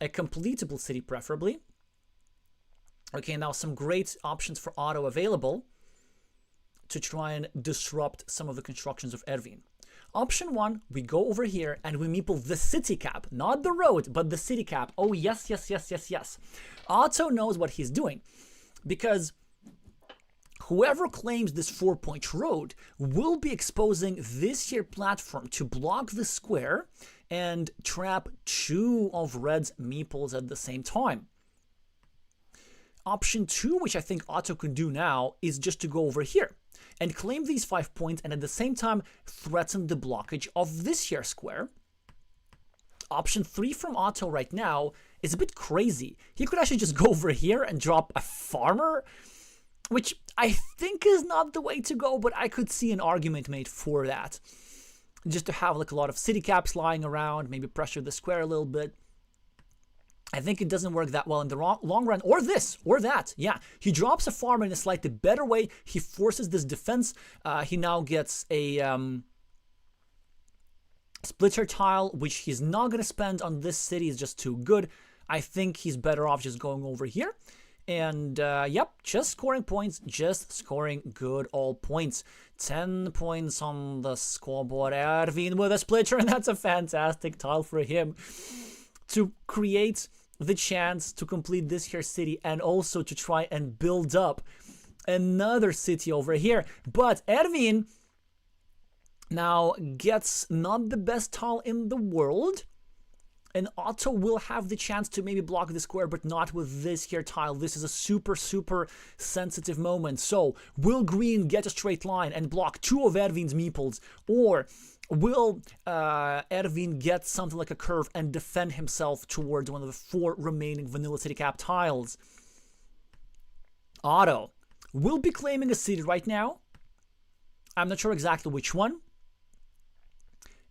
a completable city preferably. Okay, now some great options for Otto available to try and disrupt some of the constructions of Ervin. Option 1, we go over here and we meeple the city cap, not the road, but the city cap. Oh, yes, yes, yes, yes, yes. Otto knows what he's doing, because whoever claims this 4-point road will be exposing this here platform to block the square and trap 2 of red's meeples at the same time. Option 2, which I think Otto can do now, is just to go over here and claim these 5 points and at the same time threaten the blockage of this here square. Option 3 from Otto right now is a bit crazy. He could actually just go over here and drop a farmer, which I think is not the way to go, but I could see an argument made for that. Just to have like a lot of city caps lying around, maybe pressure the square a little bit. I think it doesn't work that well in the long run. Or this, or that. Yeah, he drops a farmer in a slightly better way. He forces this defense. He now gets a splitter tile, which he's not going to spend on this city. It's just too good. I think he's better off just going over here. And, yep, just scoring points, just scoring good old points. 10 points on the scoreboard. Ervin with a splitter, and that's a fantastic tile for him to create the chance to complete this here city and also to try and build up another city over here. But Ervin now gets not the best tile in the world, and Otto will have the chance to maybe block the square, but not with this here tile. This is a super, super sensitive moment. So will green get a straight line and block 2 of Ervin's meeples, or will Ervin get something like a curve and defend himself towards one of the 4 remaining vanilla city cap tiles? Otto will be claiming a city right now. I'm not sure exactly which one.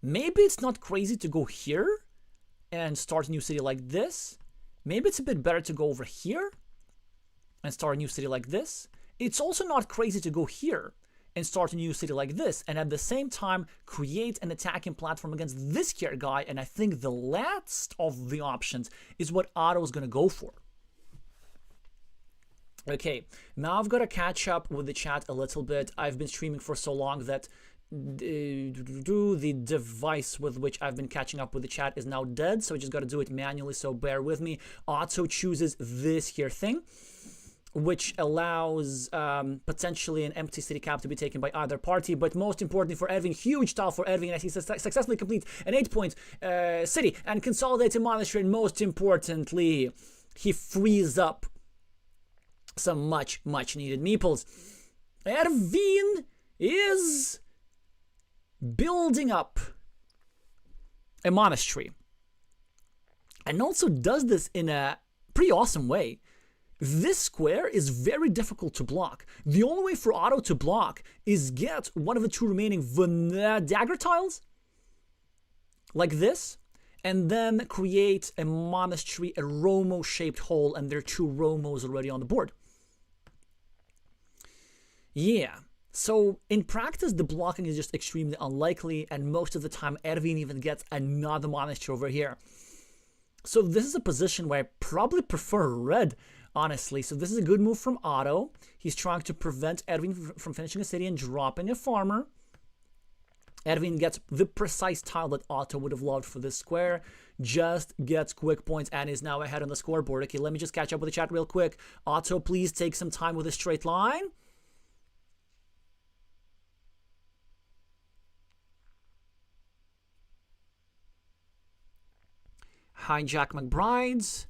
Maybe it's not crazy to go here and start a new city like this. Maybe it's a bit better to go over here and start a new city like this. It's also not crazy to go here and start a new city like this, and at the same time create an attacking platform against this here guy. And I think the last of the options is what Otto is going to go for. Okay, now I've got to catch up with the chat a little bit. I've been streaming for so long that the device with which I've been catching up with the chat is now dead, so I just got to do it manually, so bear with me. Otto chooses this here thing, which allows potentially an empty city cap to be taken by either party. But most importantly for Ervin, huge tile for Ervin as he successfully completes an 8-point city and consolidates a monastery. And most importantly, he frees up some much needed meeples. Ervin is building up a monastery, and also does this in a pretty awesome way. This square is very difficult to block. The only way for Otto to block is get one of the 2 remaining dagger tiles, like this, and then create a monastery, a Romo-shaped hole, and there are 2 Romos already on the board. Yeah. So in practice, the blocking is just extremely unlikely, and most of the time Ervin even gets another monastery over here. So this is a position where I probably prefer red, honestly. So this is a good move from Otto. He's trying to prevent Ervin from finishing a city and dropping a farmer. Ervin gets the precise tile that Otto would have loved for this square, just gets quick points and is now ahead on the scoreboard. Okay, let me just catch up with the chat real quick. Otto, please take some time with a straight line. Hi, Jack McBrides.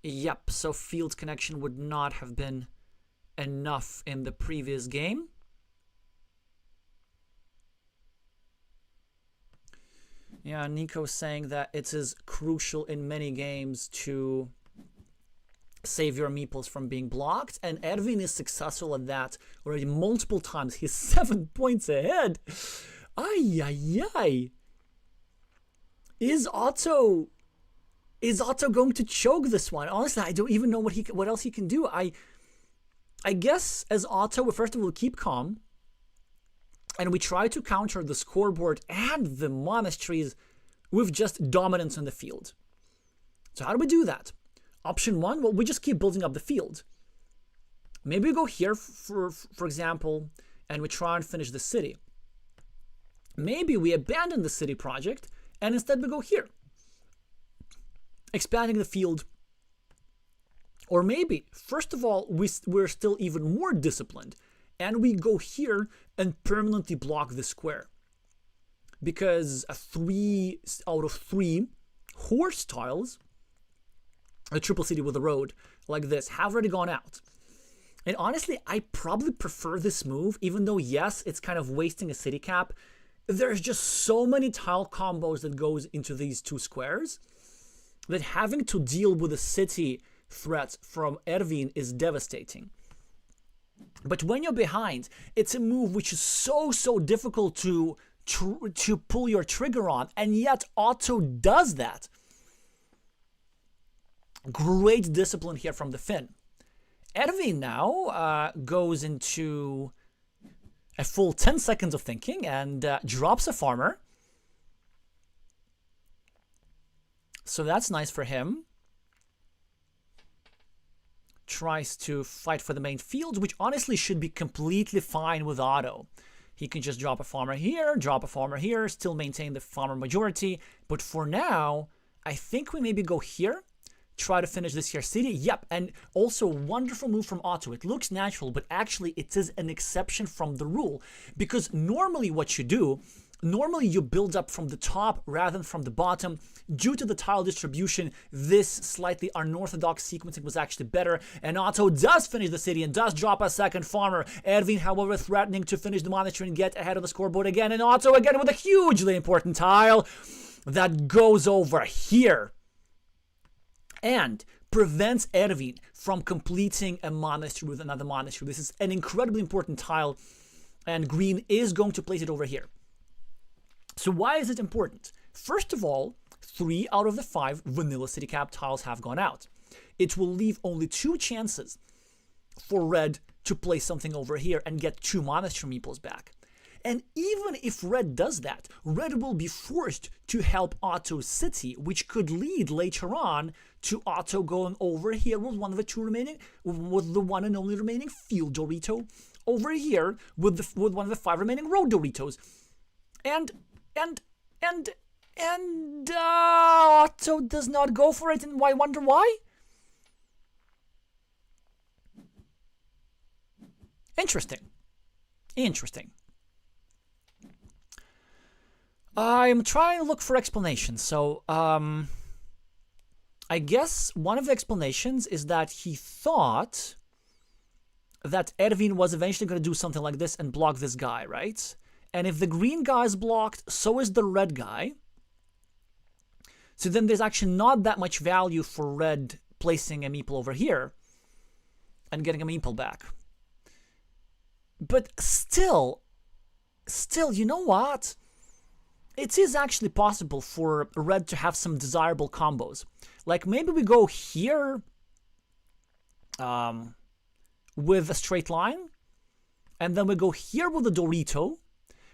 Yep, so field connection would not have been enough in the previous game. Yeah, Nico's saying that it is crucial in many games to save your meeples from being blocked, and Ervin is successful at that already multiple times. He's 7 points ahead. Ay, ay, ay. Is Otto going to choke this one? Honestly, I don't even know what else he can do. I guess as Otto, first of all, keep calm, and we try to counter the scoreboard and the monasteries with just dominance on the field. So how do we do that? Option 1, well, we just keep building up the field. Maybe we go here, for example, and we try and finish the city. Maybe we abandon the city project, and instead we go here, expanding the field. Or maybe, first of all, we're still even more disciplined, and we go here and permanently block the square. Because 3 out of 3 horse tiles, a triple city with a road like this, have already gone out. And honestly, I probably prefer this move, even though, yes, it's kind of wasting a city cap. There's just so many tile combos that goes into these 2 squares that having to deal with a city threat from Ervin is devastating. But when you're behind, it's a move which is so difficult to pull your trigger on, and yet Otto does that. Great discipline here from the Finn. Ervin now goes into a full 10 seconds of thinking and drops a farmer. So that's nice for him. Tries to fight for the main field, which honestly should be completely fine with Otto. He can just drop a farmer here, still maintain the farmer majority. But for now, I think we maybe go here, try to finish this here city. Yep, and also wonderful move from Otto. It looks natural, but actually it is an exception from the rule. Because normally what you do, you build up from the top rather than from the bottom. Due to the tile distribution, this slightly unorthodox sequencing was actually better, and Otto does finish the city and does drop a second farmer. Ervin, however, threatening to finish the monastery and get ahead of the scoreboard again, and Otto again with a hugely important tile that goes over here and prevents Ervin from completing a monastery with another monastery. This is an incredibly important tile, and green is going to place it over here. So why is it important? First of all, 3 out of the 5 vanilla city cap tiles have gone out. It will leave only 2 chances for red to place something over here and get 2 monastery meeples back. And even if red does that, red will be forced to help Otto's city, which could lead later on to Otto going over here with one of the 2 remaining, with the one and only remaining field Dorito, over here with one of the 5 remaining road Doritos. And Otto does not go for it, and I wonder why? Interesting. I'm trying to look for explanations. So, I guess one of the explanations is that he thought that Ervin was eventually going to do something like this and block this guy, right? And if the green guy is blocked, so is the red guy. So then there's actually not that much value for red placing a meeple over here and getting a meeple back. But still, you know what? It is actually possible for red to have some desirable combos. Like maybe we go here with a straight line, and then we go here with a Dorito.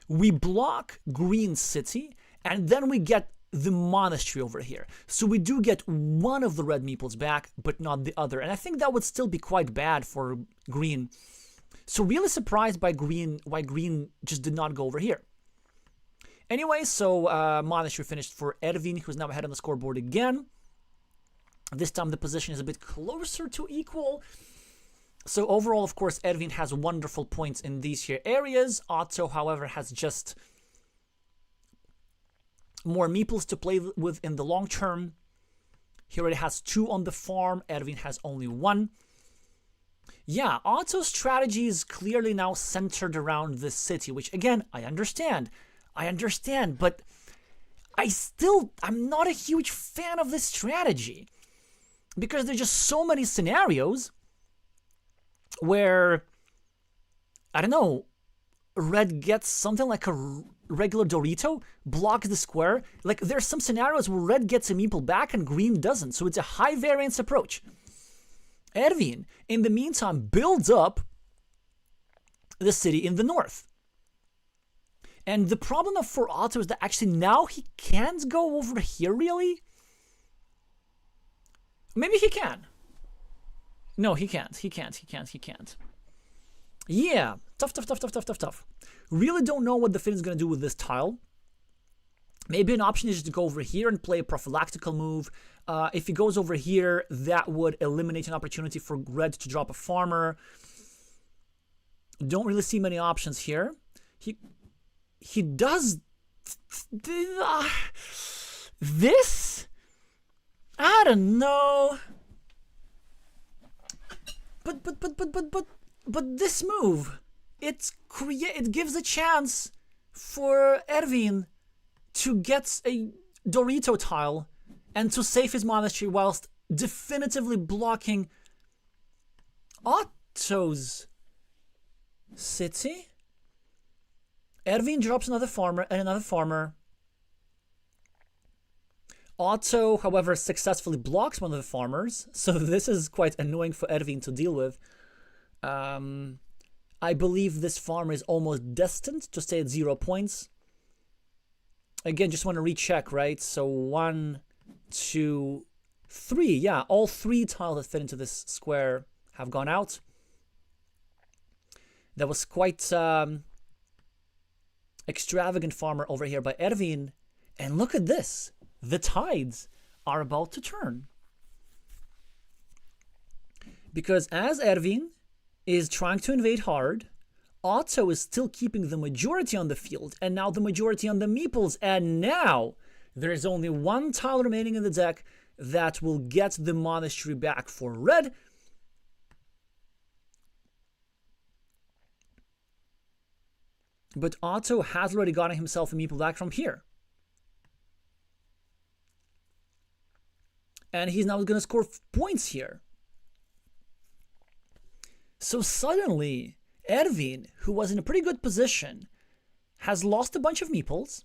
We block green city, and then we get the monastery over here. So we do get one of the red meeples back, but not the other. And I think that would still be quite bad for green. So really surprised by green, why green just did not go over here. Anyway, so monastery finished for Ervin, who's now ahead on the scoreboard again. This time the position is a bit closer to equal. So overall, of course, Ervin has wonderful points in these here areas. Otto, however, has just more meeples to play with in the long term. He already has 2 on the farm. Ervin has only 1. Yeah, Otto's strategy is clearly now centered around the city, which, again, I understand, but I'm not a huge fan of this strategy. Because there's just so many scenarios where, I don't know, red gets something like a regular Dorito, blocks the square. Like, there's some scenarios where red gets a meeple back and green doesn't, so it's a high variance approach. Ervin, in the meantime, builds up the city in the north. And the problem for Otto is that actually now he can't go over here, really? Maybe he can. No, he can't. He can't. He can't. He can't. Yeah. Tough, tough, tough, tough, tough, tough, tough. Really don't know what the Finn is going to do with this tile. Maybe an option is to go over here and play a prophylactical move. If he goes over here, that would eliminate an opportunity for red to drop a farmer. Don't really see many options here. He does this? I don't know. But this move, it gives a chance for Ervin to get a Dorito tile and to save his monastery whilst definitively blocking Otto's city. Ervin drops another farmer and another farmer. Otto, however, successfully blocks one of the farmers, so this is quite annoying for Ervin to deal with. I believe this farmer is almost destined to stay at 0 points. Again, just want to recheck, right? So 1, 2, 3. Yeah, all 3 tiles that fit into this square have gone out. That was quite extravagant farmer over here by Ervin. And look at this. The tides are about to turn. Because as Ervin is trying to invade hard, Otto is still keeping the majority on the field, and now the majority on the meeples, and now there is only 1 tile remaining in the deck that will get the monastery back for red. But Otto has already gotten himself a meeple back from here. And he's now going to score points here. So suddenly, Ervin, who was in a pretty good position, has lost a bunch of meeples.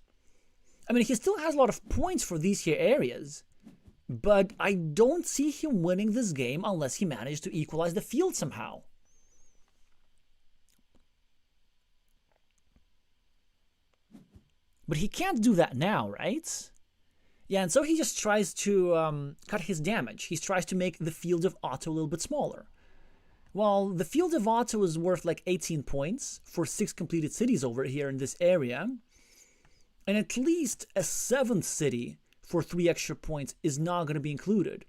I mean, he still has a lot of points for these here areas, but I don't see him winning this game unless he managed to equalize the field somehow. But he can't do that now, right? Yeah, and so he just tries to cut his damage. He tries to make the field of Otto a little bit smaller. Well, the field of Otto is worth like 18 points for 6 completed cities over here in this area. And at least a 7th city for 3 extra points is not going to be included.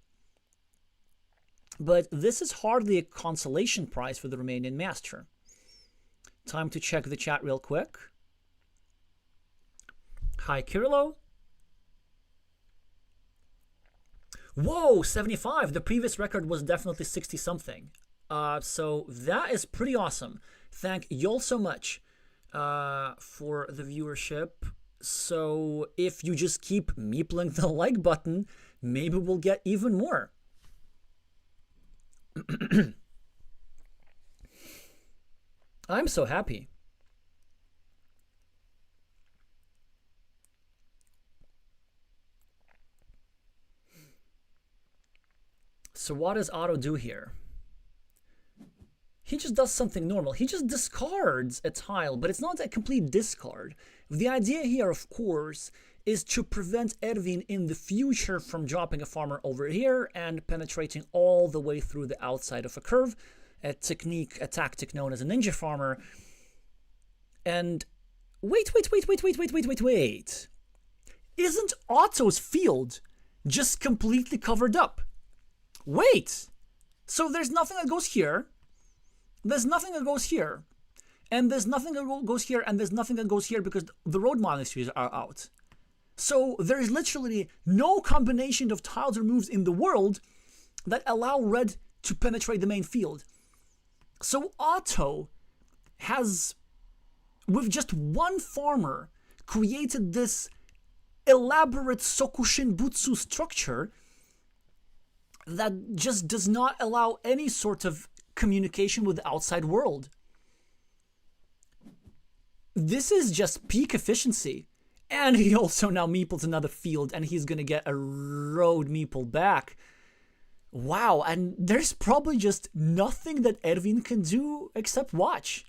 But this is hardly a consolation prize for the Romanian master. Time to check the chat real quick. Hi, Kirillo. Whoa, 75. The previous record was definitely 60-something. So that is pretty awesome. Thank y'all so much for the viewership. So if you just keep meepling the like button, maybe we'll get even more. I'm so happy. So what does Otto do here? He just does something normal. He just discards a tile, but it's not a complete discard. The idea here, of course, is to prevent Ervin in the future from dropping a farmer over here and penetrating all the way through the outside of a curve, a tactic known as a ninja farmer. And wait. Isn't Otto's field just completely covered up? Wait! So there's nothing that goes here. There's nothing that goes here. And there's nothing that goes here, and there's nothing that goes here because the road monasteries are out. So there is literally no combination of tiles or moves in the world that allow red to penetrate the main field. So Otto has, with just 1 farmer, created this elaborate Sokushin Butsu structure that just does not allow any sort of communication with the outside world. This is just peak efficiency. And he also now meeples another field, and he's going to get a road meeple back. Wow, and there's probably just nothing that Ervin can do except watch.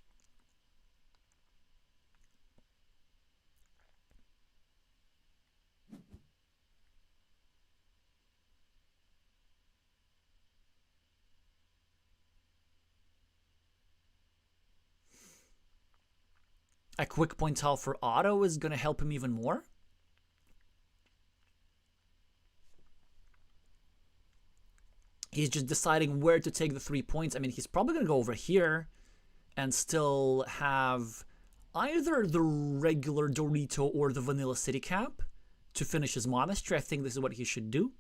a quick point tile for Otto is going to help him even more. He's just deciding where to take the 3 points. I mean, he's probably going to go over here and still have either the regular Dorito or the Vanilla City Cap to finish his monastery. I think this is what he should do.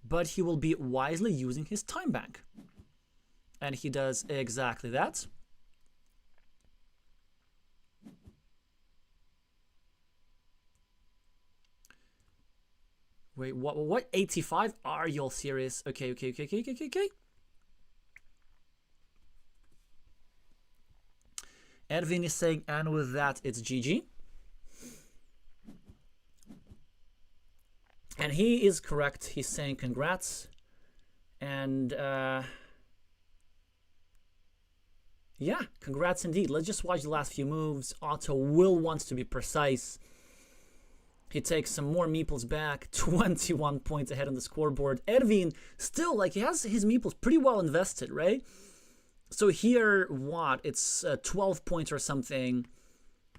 But he will be wisely using his time bank. And he does exactly that. Wait, what? 85? Are you all serious? Okay. Ervin is saying, and with that, it's GG. And he is correct. He's saying congrats. And, yeah, congrats indeed. Let's just watch the last few moves. Otto will wants to be precise. He takes some more meeples back, 21 points ahead on the scoreboard. Ervin still, like, he has his meeples pretty well invested, right? So here, what? It's 12 points or something.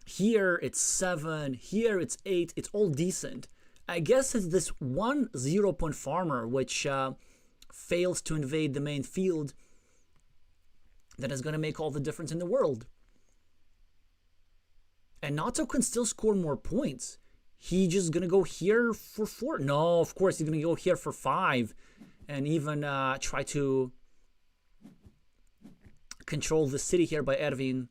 Here, it's 7. Here, it's 8. It's all decent. I guess it's this one 0-point farmer, which fails to invade the main field, that is going to make all the difference in the world. And Otto can still score more points. He just going to go here for 4. No, of course, he's going to go here for 5. And even try to control the city here by Ervin.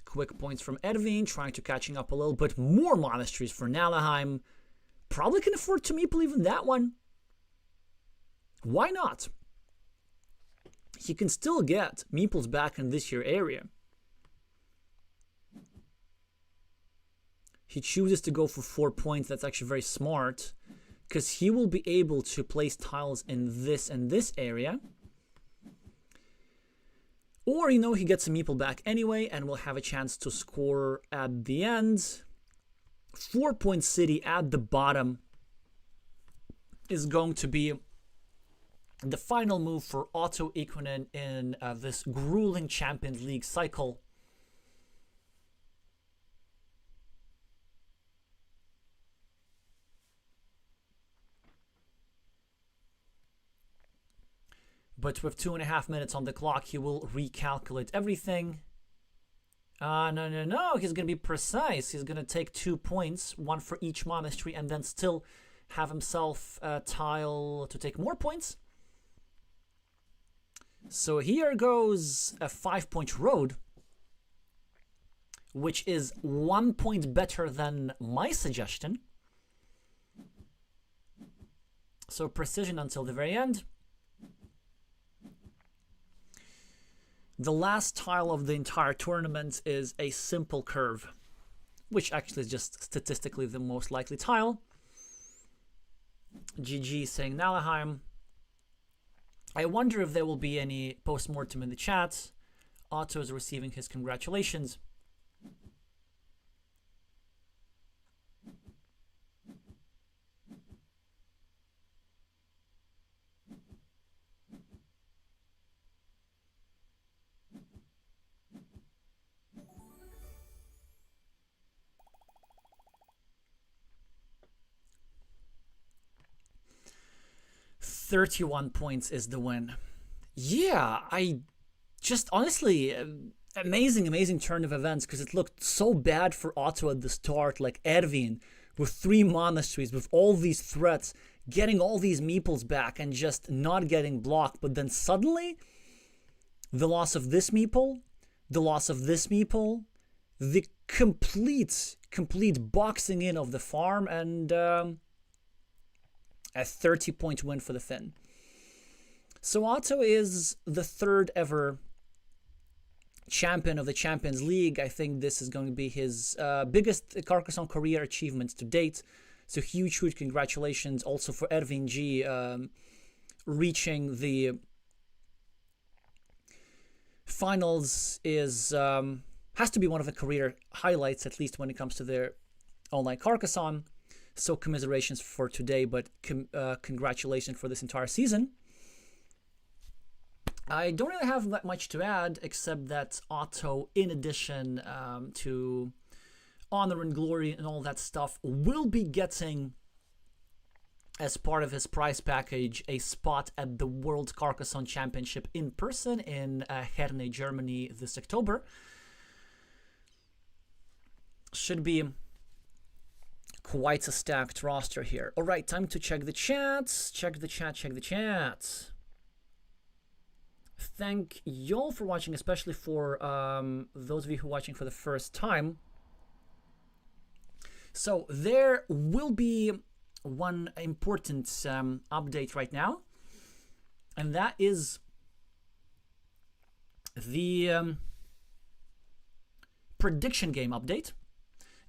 Quick points from Ervin, trying to catching up a little bit. More monasteries for Nalaheim. Probably can afford to meeple even that one. Why not? He can still get meeples back in this here area. He chooses to go for 4 points. That's actually very smart, because he will be able to place tiles in this and this area. Or, you know, he gets a meeple back anyway and will have a chance to score at the end. 4-point city at the bottom is going to be the final move for Otto Ikonen in this grueling Champions League cycle. But with 2.5 minutes on the clock, he will recalculate everything. No, he's going to be precise. He's going to take 2 points, 1 for each monastery, and then still have himself a tile to take more points. So here goes a 5-point road, which is 1 point better than my suggestion. So precision until the very end. The last tile of the entire tournament is a simple curve, which actually is just statistically the most likely tile. GG saying Nalaheim. I wonder if there will be any post-mortem in the chat. Otto is receiving his congratulations. $31 points is the win. Yeah, I just honestly, amazing turn of events, because it looked so bad for Otto at the start, like Ervin with 3 monasteries, with all these threats, getting all these meeples back and just not getting blocked. But then suddenly, the loss of this meeple, the loss of this meeple, the complete boxing in of the farm, and a 30-point win for the Finn. So Otto is the 3rd ever champion of the Champions League. I think this is going to be his biggest Carcassonne career achievements to date. So huge congratulations also for Ervin G reaching the finals is has to be one of the career highlights, at least when it comes to their online Carcassonne. So commiserations for today, but congratulations for this entire season. I don't really have that much to add, except that Otto, in addition to honor and glory and all that stuff, will be getting, as part of his prize package, a spot at the World Carcassonne Championship in person in Herne, Germany this October. Should be quite a stacked roster here. All right, time to check the chats. Check the chat. Thank y'all for watching, especially for those of you who are watching for the first time. So there will be one important update right now, and that is the prediction game update,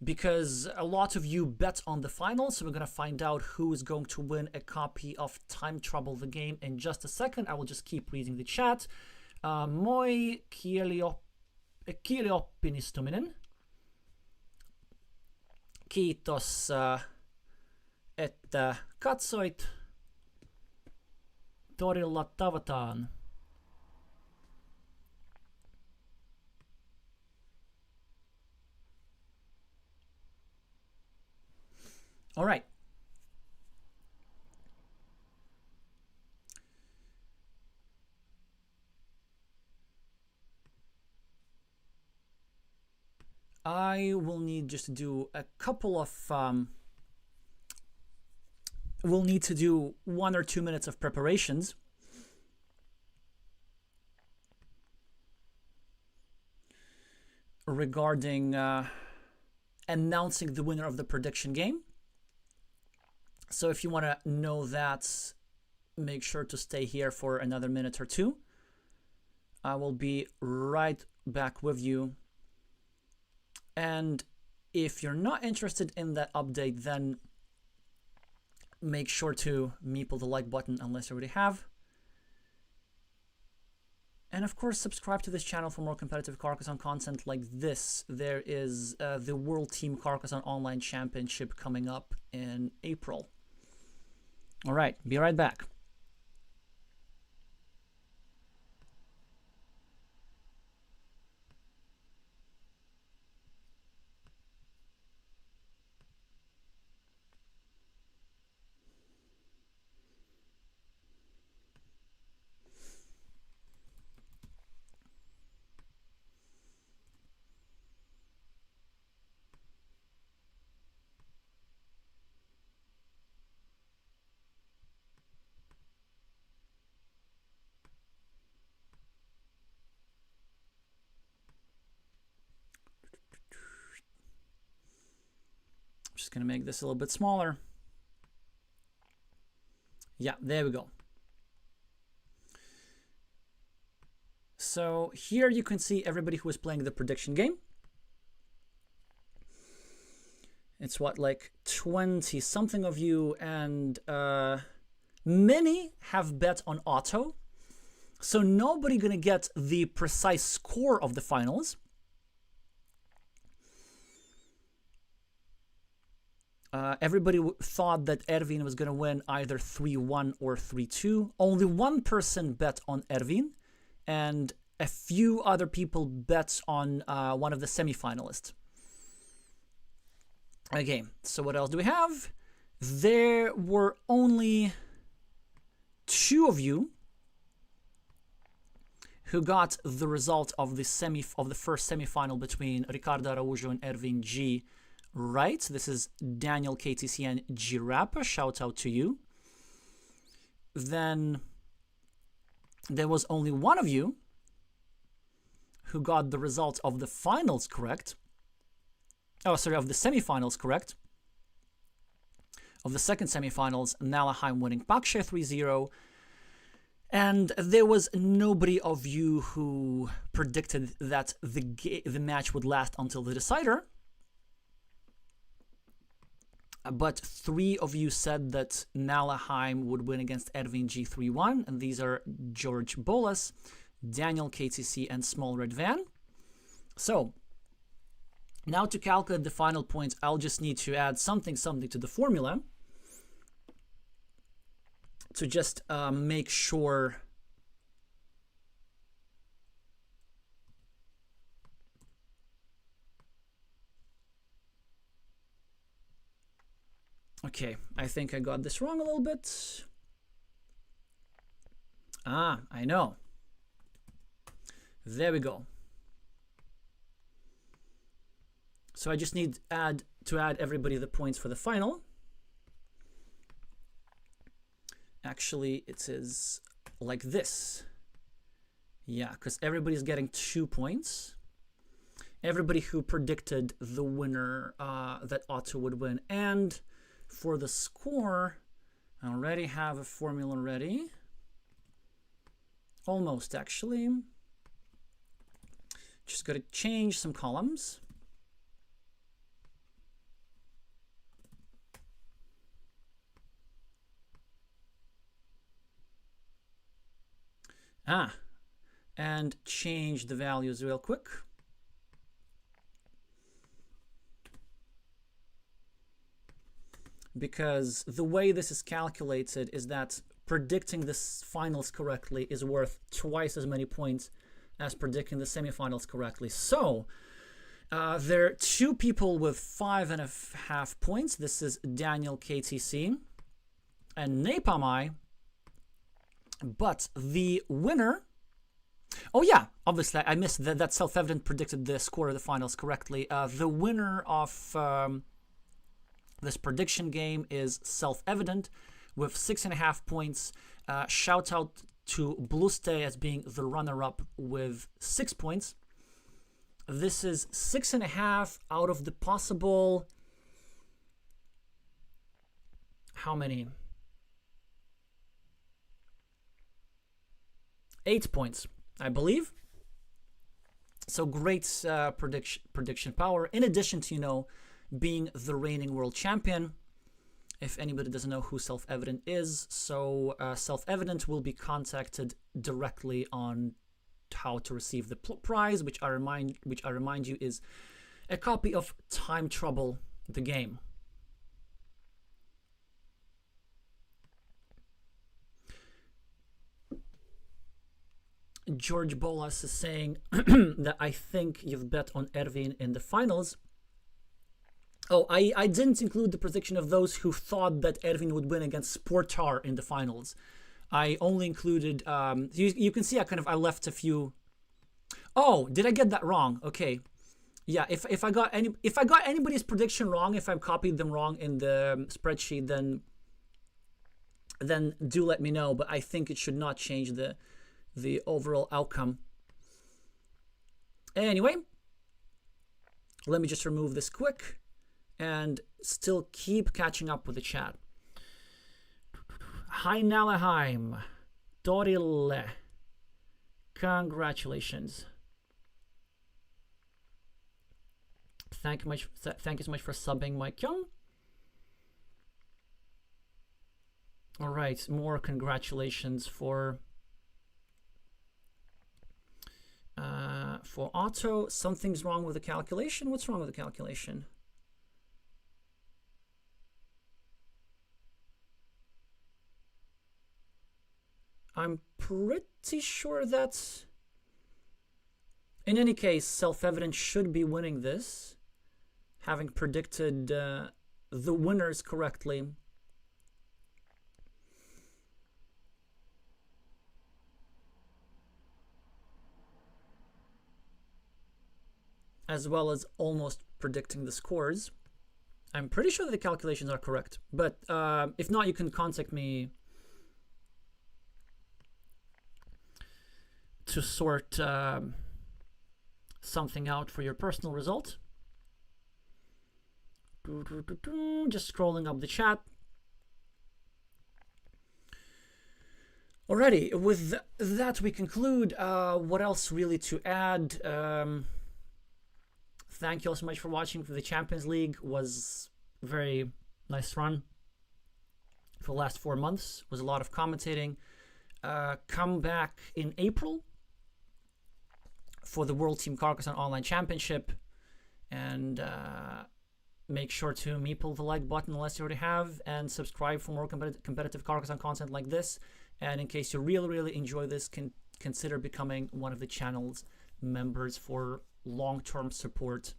because a lot of you bet on the final, so we're going to find out who is going to win a copy of Time Trouble the Game in just a second. I will just keep reading the chat. Moi kieliopinistuminen. Kiitos, että katsoit. Torilla tavataan. All right. I will need just to do a couple of we'll need to do 1 or 2 minutes of preparations. Regarding announcing the winner of the prediction game. So if you want to know that, make sure to stay here for another minute or two. I will be right back with you. And if you're not interested in that update, then make sure to meeple the like button unless you already have. And of course, subscribe to this channel for more competitive Carcassonne content like this. There is the World Team Carcassonne Online Championship coming up in April. All right, be right back. Just going to make this a little bit smaller. Yeah, there we go. So here you can see everybody who is playing the prediction game. It's what, like 20 something of you, and many have bet on Otto. So nobody going to get the precise score of the finals. Everybody thought that Ervin was going to win either 3-1 or 3-2. Only one person bet on Ervin, and a few other people bet on one of the semi-finalists. Okay, so what else do we have? There were only 2 of you who got the result of the first semi-final between Ricardo Araujo and Ervin G. Right, this is Daniel KTC and Girappa. Shout out to you. Then there was only one of you who got the result of the finals correct. Oh, sorry, of the semifinals correct. Of the second semifinals, Nalaheim winning Pakshe 3-0. And there was nobody of you who predicted that the match would last until the decider. But 3 of you said that Nalaheim would win against Ervin G 3-1, and these are George Bolas, Daniel KTC, and Small Red Van. So now to calculate the final points, I'll just need to add something to the formula to just make sure Okay, I think I got this wrong a little bit. Ah, I know. There we go. So I just need to add everybody the points for the final. Actually, it is like this. Yeah, because everybody's getting 2 points. Everybody who predicted the winner that Otto would win. And for the score, I already have a formula ready. Almost, actually. Just got to change some columns. And change the values real quick. Because the way this is calculated is that predicting the finals correctly is worth twice as many points as predicting the semifinals correctly. So there are 2 people with 5.5 points. This is Daniel KTC and Napalm. But the winner, oh yeah, obviously I missed that Self-Evident predicted the score of the finals correctly. The winner of this prediction game is Self-Evident with 6.5 points. Shout out to Blue Stay as being the runner-up with 6 points. This is 6.5 out of the possible, how many? 8 points, I believe. So great prediction power. In addition to, you know, being the reigning world champion. If anybody doesn't know who Self-Evident is, so Self-Evident will be contacted directly on how to receive the prize, which I remind you is a copy of Time Trouble, the game. George Bolas is saying that I think you've bet on Ervin in the finals. Oh, I didn't include the prediction of those who thought that Ervin would win against Sportar in the finals. I only included, you can see I left a few. Oh, did I get that wrong? Okay. Yeah, if I got anybody's prediction wrong, if I've copied them wrong in the spreadsheet, then do let me know, but I think it should not change the overall outcome. Anyway, let me just remove this quick and still keep catching up with the chat. Hi Nalaheim, Dorille, congratulations. Thank you so much for subbing, Mike Young. All right, more congratulations for Otto. Something's wrong with the calculation. What's wrong with the calculation? I'm pretty sure that, in any case, Self-Evident should be winning this, having predicted the winners correctly. As well as almost predicting the scores. I'm pretty sure that the calculations are correct, but if not, you can contact me to sort something out for your personal result. Just scrolling up the chat. Alrighty, with that we conclude. What else really to add? Thank you all so much for watching. For the Champions League was a very nice run for the last 4 months. Was a lot of commentating. Come back in April for the World Team Carcassonne Online Championship, and make sure to meeple the like button unless you already have, and subscribe for more competitive Carcassonne content like this. And in case you really enjoy this, consider becoming one of the channel's members for long-term support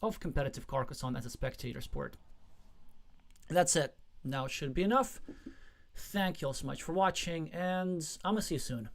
of competitive Carcassonne as a spectator sport. That's it. Now it should be enough. Thank you all so much for watching, and I'm gonna see you soon.